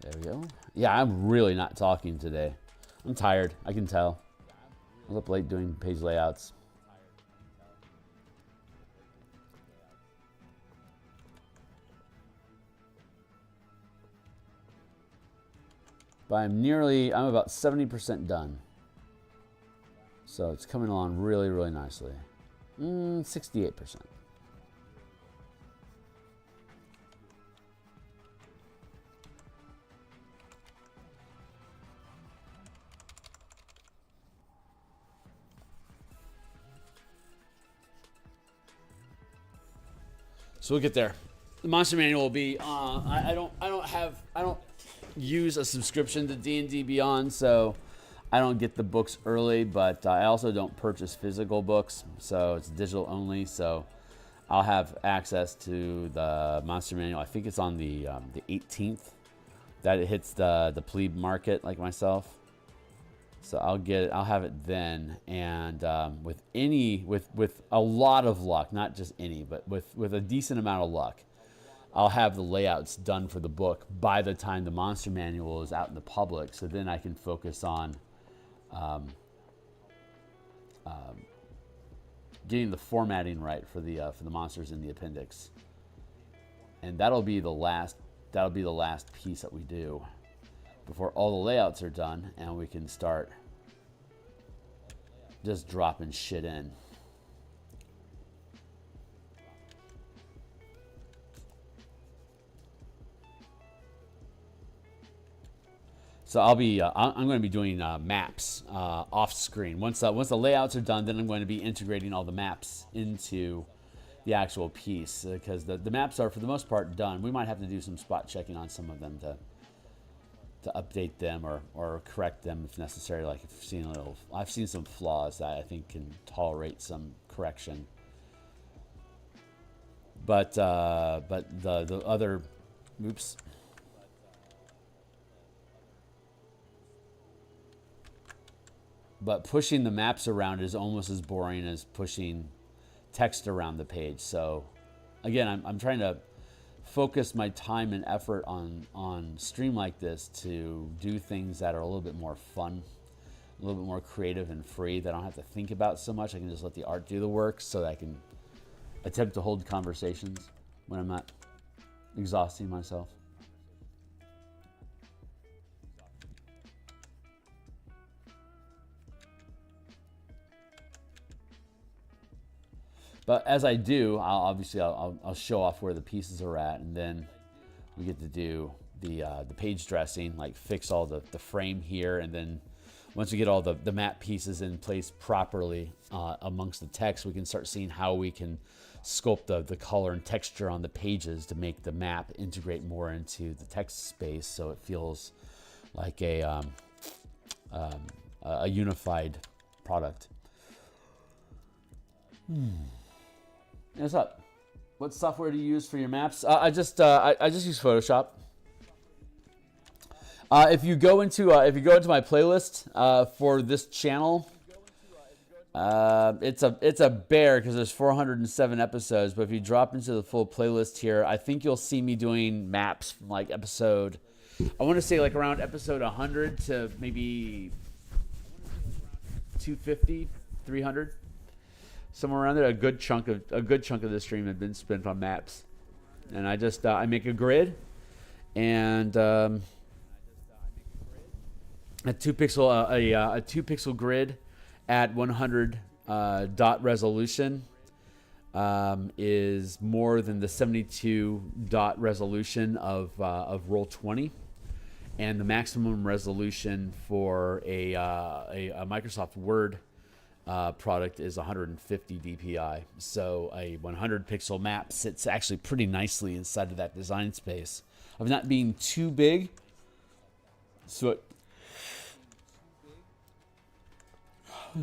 There we go. Yeah, I'm really not talking today. I'm tired. I can tell. I was up late doing page layouts. But I'm about 70% done. So it's coming along really, really nicely. 68%. So we'll get there. The monster manual will be. I don't use a subscription to D&D Beyond, so I don't get the books early. But I also don't purchase physical books, so it's digital only. So I'll have access to the monster manual. I think it's on the 18th that it hits the plebe market, like myself. So I'll have it then, and with a lot of luck, not just any, but with a decent amount of luck, I'll have the layouts done for the book by the time the monster manual is out in the public. So then I can focus on getting the formatting right for the monsters in the appendix, and that'll be the last piece that we do before all the layouts are done, and we can start just dropping shit in. So I'm going to be doing maps off screen. Once the layouts are done, then I'm going to be integrating all the maps into the actual piece, because the maps are, for the most part, done. We might have to do some spot checking on some of them to update them or correct them if necessary. Like I've seen some flaws that I think can tolerate some correction. But the other, oops. But pushing the maps around is almost as boring as pushing text around the page. So again, I'm trying to focus my time and effort on stream like this to do things that are a little bit more fun, a little bit more creative and free, that I don't have to think about so much. I can just let the art do the work, so that I can attempt to hold conversations when I'm not exhausting myself. But as I do, I'll show off where the pieces are at, and then we get to do the page dressing, like fix all the frame here, and then once we get all the map pieces in place properly amongst the text, we can start seeing how we can sculpt the color and texture on the pages to make the map integrate more into the text space, so it feels like a unified product. What's up? What software do you use for your maps? I just use Photoshop. If you go into my playlist for this channel, it's a bear because there's 407 episodes. But if you drop into the full playlist here, I think you'll see me doing maps from like episode, I want to say like around episode 100 to maybe 250, 300. Somewhere around there. A good chunk of the stream had been spent on maps, and I just I make a grid, and a 2-pixel grid at 100 dot resolution is more than the 72 dot resolution of Roll20, and the maximum resolution for a Microsoft Word product is 150 dpi. So a 100 pixel map sits actually pretty nicely inside of that design space of not being too big, so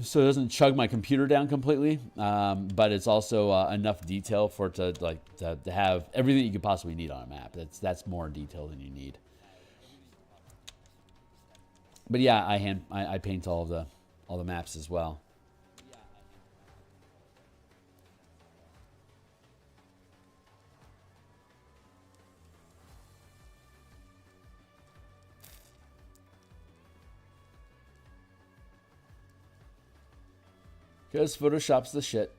so it doesn't chug my computer down completely, but it's also enough detail for it to to have everything you could possibly need on a map. That's more detail than you need. But yeah, I paint all the maps as well. Because Photoshop's the shit.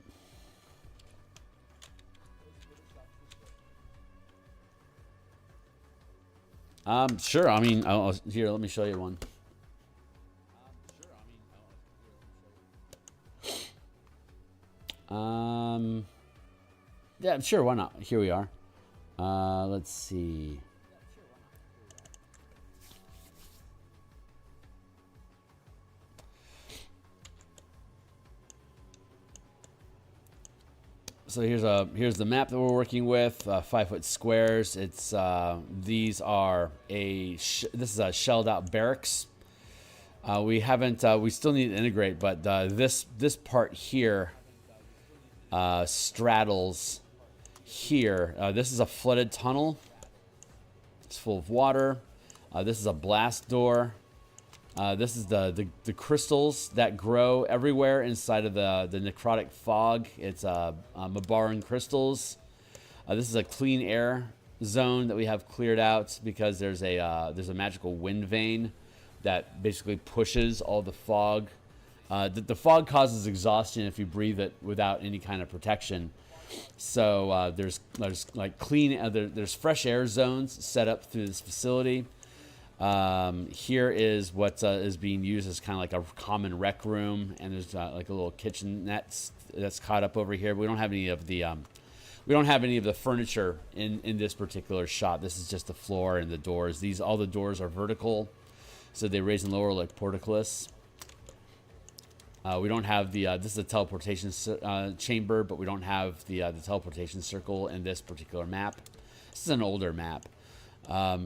Sure. I mean, here, let me show you one. Yeah, sure. Why not? Here we are. Let's see. So here's the map that we're working with. 5-foot squares. It's these are this is a shelled out barracks. We haven't. We still need to integrate, but this part here straddles here. This is a flooded tunnel. It's full of water. This is a blast door. This is the crystals that grow everywhere inside of the necrotic fog. It's Mabaran crystals. This is a clean air zone that we have cleared out because there's a magical wind vein that basically pushes all the fog. The fog causes exhaustion if you breathe it without any kind of protection. So there's like there's fresh air zones set up through this facility. Here is what is being used as kind of like a common rec room, and there's like a little kitchen that's caught up over here. But we don't have any of the furniture in this particular shot. This is just the floor and the doors. All the doors are vertical, so they raise and lower like portcullis. We don't have this is a teleportation chamber, but we don't have the teleportation circle in this particular map. This is an older map. A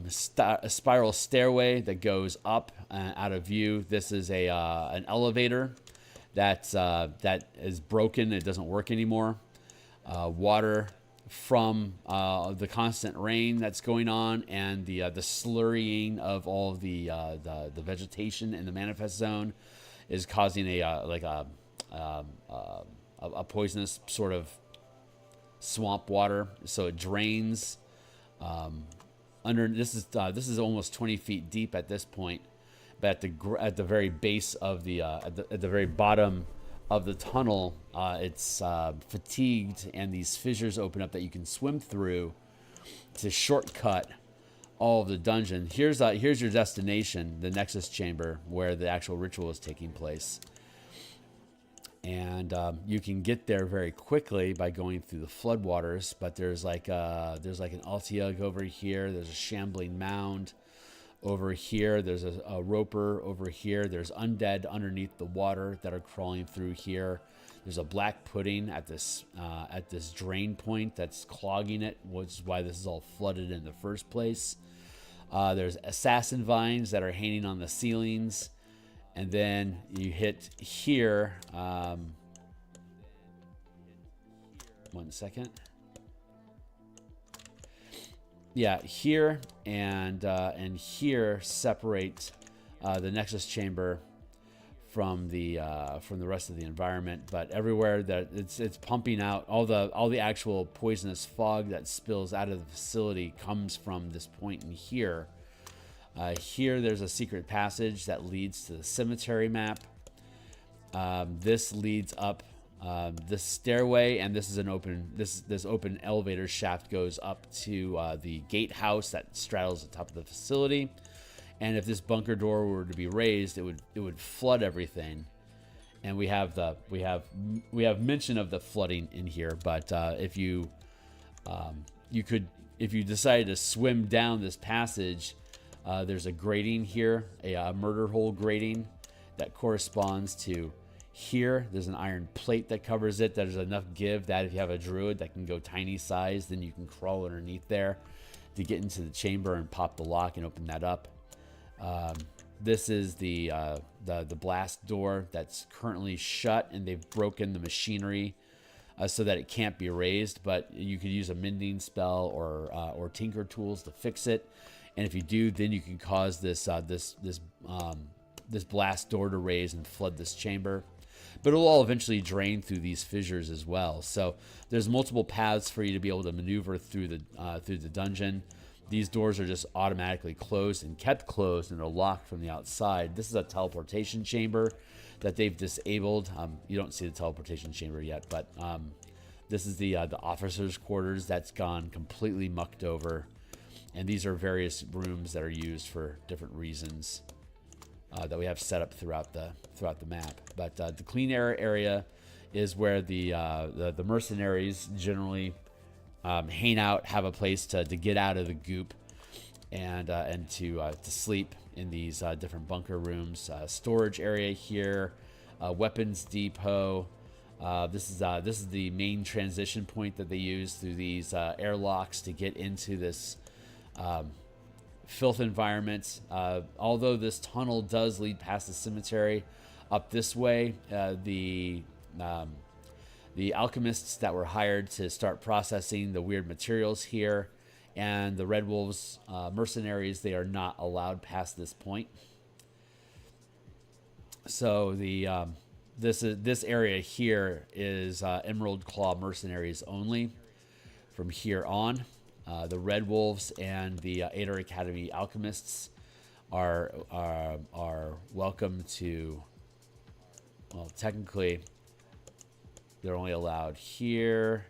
spiral stairway that goes up out of view. This is an elevator that is broken. It doesn't work anymore. Water from the constant rain that's going on, and the slurrying of all of the vegetation in the manifest zone is causing a poisonous sort of swamp water. So it drains. This is almost 20 feet deep at this point, but at the very base of at the very bottom of the tunnel, it's fatigued, and these fissures open up that you can swim through to shortcut all of the dungeon. Here's your destination, the Nexus Chamber, where the actual ritual is taking place. And you can get there very quickly by going through the floodwaters. But there's like an Altiug over here. There's a shambling mound over here. There's a roper over here. There's undead underneath the water that are crawling through here. There's a black pudding at this drain point that's clogging it, which is why this is all flooded in the first place. There's assassin vines that are hanging on the ceilings. And then you hit here. 1 second. Yeah, here and here separate the Nexus Chamber from the rest of the environment. But everywhere that it's pumping out all the actual poisonous fog that spills out of the facility comes from this point in here. Here there's a secret passage that leads to the cemetery map. This leads up this stairway, and this is this open elevator shaft goes up to the gatehouse that straddles the top of the facility. And if this bunker door were to be raised, it would flood everything. And we have mention of the flooding in here, but if you decided to swim down this passage. There's a grating here, a murder hole grating that corresponds to here. There's an iron plate that covers it. There's enough give that if you have a druid that can go tiny size, then you can crawl underneath there to get into the chamber and pop the lock and open that up. This is the blast door that's currently shut, and they've broken the machinery so that it can't be raised. But you could use a mending spell or tinker tools to fix it. And if you do, then you can cause this blast door to raise and flood this chamber. But it'll all eventually drain through these fissures as well. So there's multiple paths for you to be able to maneuver through the dungeon. These doors are just automatically closed and kept closed, and are locked from the outside. This is a teleportation chamber that they've disabled. You don't see the teleportation chamber yet, but this is the officers' quarters that's gone completely mucked over. And these are various rooms that are used for different reasons that we have set up throughout the map. But the clean air area is where the mercenaries generally hang out, have a place to get out of the goop, and to sleep in these different bunker rooms. Storage area here, weapons depot. This is the main transition point that they use through these airlocks to get into this filth environment. Although this tunnel does lead past the cemetery, up this way, the alchemists that were hired to start processing the weird materials here, and the Red Wolves mercenaries, they are not allowed past this point. So this area here is Emerald Claw mercenaries only from here on. The Red Wolves and the Aether Academy alchemists are welcome to. Well, technically, they're only allowed here.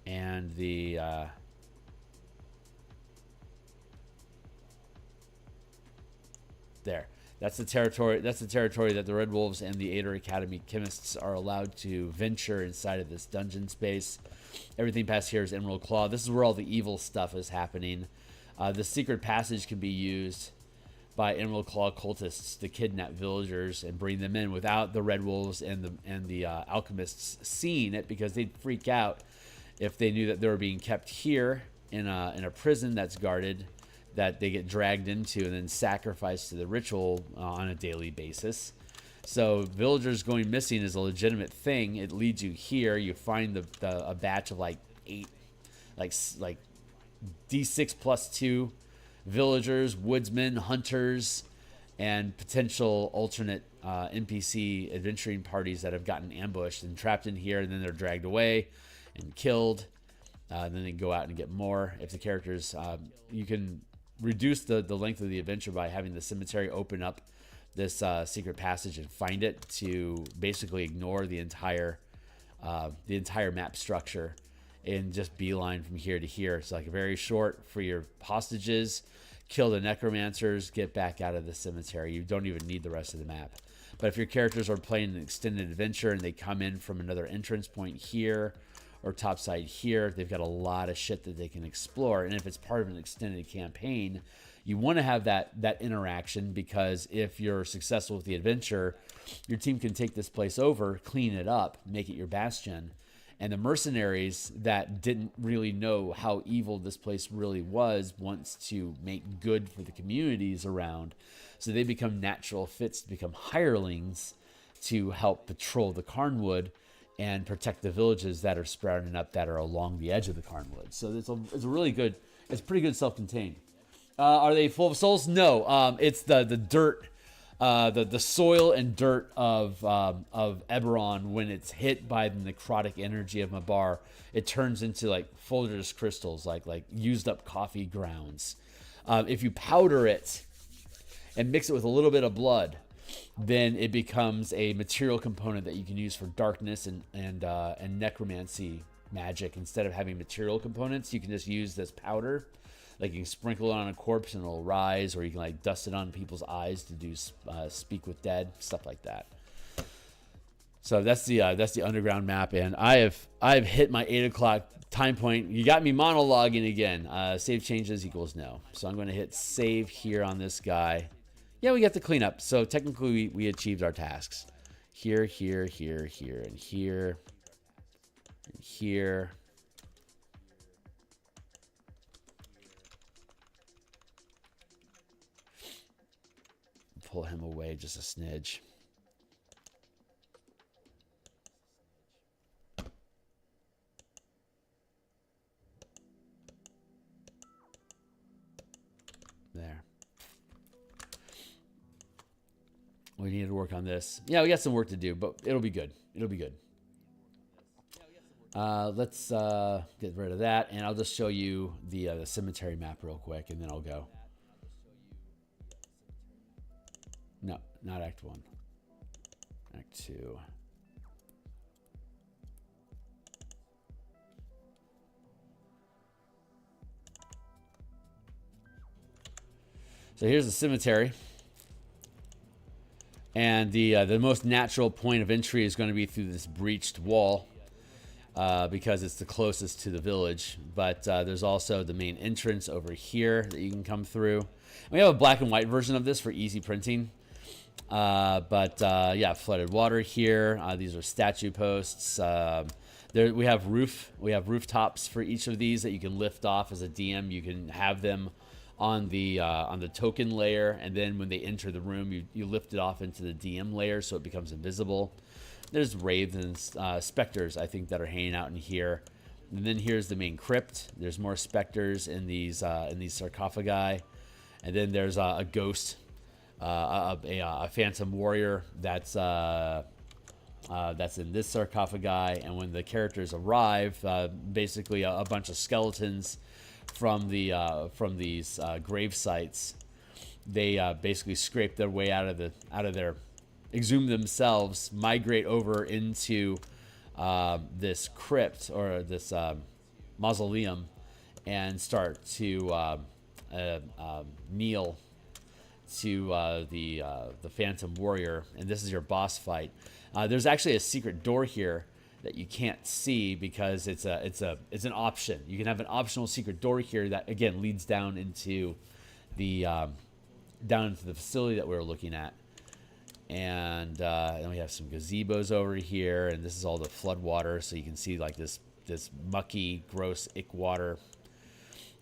And the there. That's the territory that the Red Wolves and the Aether Academy chemists are allowed to venture inside of this dungeon space. Everything past here is Emerald Claw. This is where all the evil stuff is happening. The secret passage can be used by Emerald Claw cultists to kidnap villagers and bring them in without the Red Wolves and the alchemists seeing it, because they'd freak out if they knew that they were being kept here in a prison that's guarded, that they get dragged into and then sacrificed to the ritual on a daily basis. So villagers going missing is a legitimate thing. It leads you here. You find a batch of like 8, like D6 plus 2 villagers, woodsmen, hunters, and potential alternate NPC adventuring parties that have gotten ambushed and trapped in here, and then they're dragged away and killed. Then they go out and get more. If the characters, you can reduce the length of the adventure by having the cemetery open up this secret passage and find it, to basically ignore the entire map structure and just beeline from here to here. It's like very short for your hostages, kill the necromancers, get back out of the cemetery. You don't even need the rest of the map. But if your characters are playing an extended adventure and they come in from another entrance point here or topside here, they've got a lot of shit that they can explore. And if it's part of an extended campaign, you want to have that interaction, because if you're successful with the adventure, your team can take this place over, clean it up, make it your bastion. And the mercenaries that didn't really know how evil this place really was wants to make good for the communities around. So they become natural fits to become hirelings to help patrol the Carnwood and protect the villages that are sprouting up that are along the edge of the Carnwood. So it's a really good, it's pretty good self-contained. Are they full of souls? No. It's the dirt, the soil and dirt of Eberron. When it's hit by the necrotic energy of Mabar, it turns into like Folgers crystals, like used up coffee grounds. If you powder it and mix it with a little bit of blood, then it becomes a material component that you can use for darkness and necromancy magic. Instead of having material components, you can just use this powder. Like you can sprinkle it on a corpse and it'll rise, or you can like dust it on people's eyes to do speak with dead, stuff like that. So that's the underground map, and I've hit my 8 o'clock time point. You got me monologuing again. Save changes equals no. So I'm going to hit save here on this guy. Yeah, we got the cleanup. So technically we achieved our tasks. Here, here, here, here, and here. And here. Pull him away just a smidge. There. We need to work on this. Yeah, we got some work to do, but it'll be good. It'll be good. Let's get rid of that, and I'll just show you the cemetery map real quick, and then I'll go. No, not Act 1. Act 2. So here's the cemetery. And the most natural point of entry is going to be through this breached wall because it's the closest to the village. But there's also the main entrance over here that you can come through. We have a black and white version of this for easy printing. Yeah, flooded water here. These are statue posts. We have rooftops for each of these that you can lift off as a DM. You can have them on the token layer, and then when they enter the room, you lift it off into the DM layer so it becomes invisible. There's wraiths and specters, I think, that are hanging out in here. And then here's the main crypt. There's more specters in these sarcophagi, and then there's a ghost, a phantom warrior that's in this sarcophagi. And when the characters arrive, basically a bunch of skeletons from these grave sites, they basically scrape their way out of their, exhume themselves, migrate over into this crypt or this mausoleum, and start to kneel to the Phantom Warrior. And this is your boss fight. There's actually a secret door here that you can't see because it's an option. You can have an optional secret door here that again leads down into the facility that we were looking at. And then we have some gazebos over here, and this is all the flood water, so you can see like this mucky, gross ick water.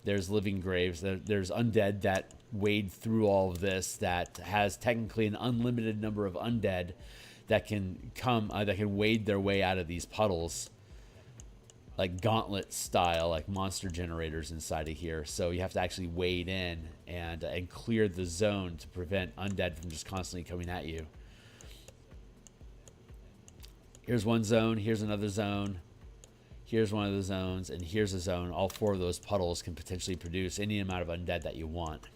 There's living graves. There's undead that wade through all of this, that has technically an unlimited number of undead that can come, that can wade their way out of these puddles, like gauntlet style, like monster generators inside of here. So you have to actually wade in and clear the zone to prevent undead from just constantly coming at you. Here's one zone. Here's another zone. Here's one of the zones, and here's a zone. All four of those puddles can potentially produce any amount of undead that you want.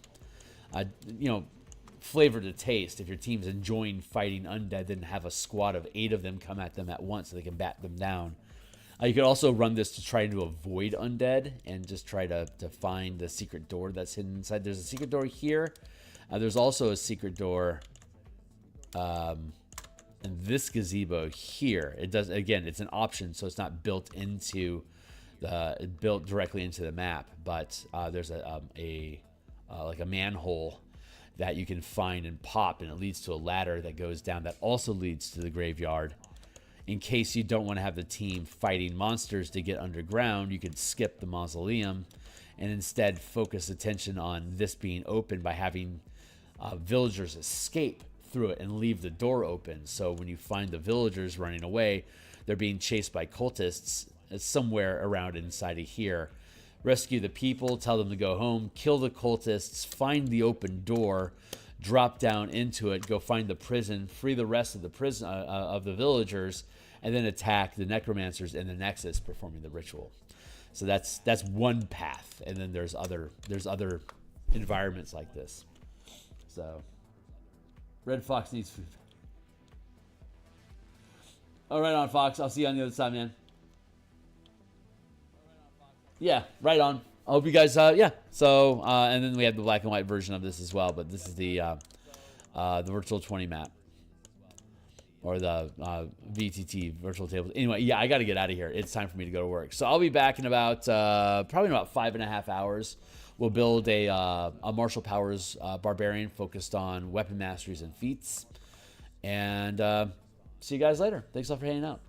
Flavor to taste. If your team's enjoying fighting undead, then have a squad of 8 of them come at them at once so they can bat them down. You could also run this to try to avoid undead and just try to find the secret door that's hidden inside. There's a secret door here. There's also a secret door in this gazebo here. It does, again, it's an option, so it's not built directly into the map. But there's like a manhole that you can find and pop, and it leads to a ladder that goes down that also leads to the graveyard. In case you don't want to have the team fighting monsters to get underground, you could skip the mausoleum and instead focus attention on this being open by having villagers escape through it and leave the door open. So when you find the villagers running away, they're being chased by cultists somewhere around inside of here. Rescue the people, tell them to go home, kill the cultists, find the open door, drop down into it, go find the prison, free the rest of the prison of the villagers, and then attack the necromancers in the Nexus performing the ritual. So that's one path, and then there's other environments like this. So Red Fox needs food. All right on, Fox. I'll see you on the other side, man. Yeah, right on. I hope you guys, yeah. So, and then we have the black and white version of this as well, but this is the Virtual 20 map. Or the VTT, Virtual Tables. Anyway, yeah, I got to get out of here. It's time for me to go to work. So I'll be back in about, probably in about 5.5 hours. We'll build a Martial Powers Barbarian focused on weapon masteries and feats. And see you guys later. Thanks all for hanging out.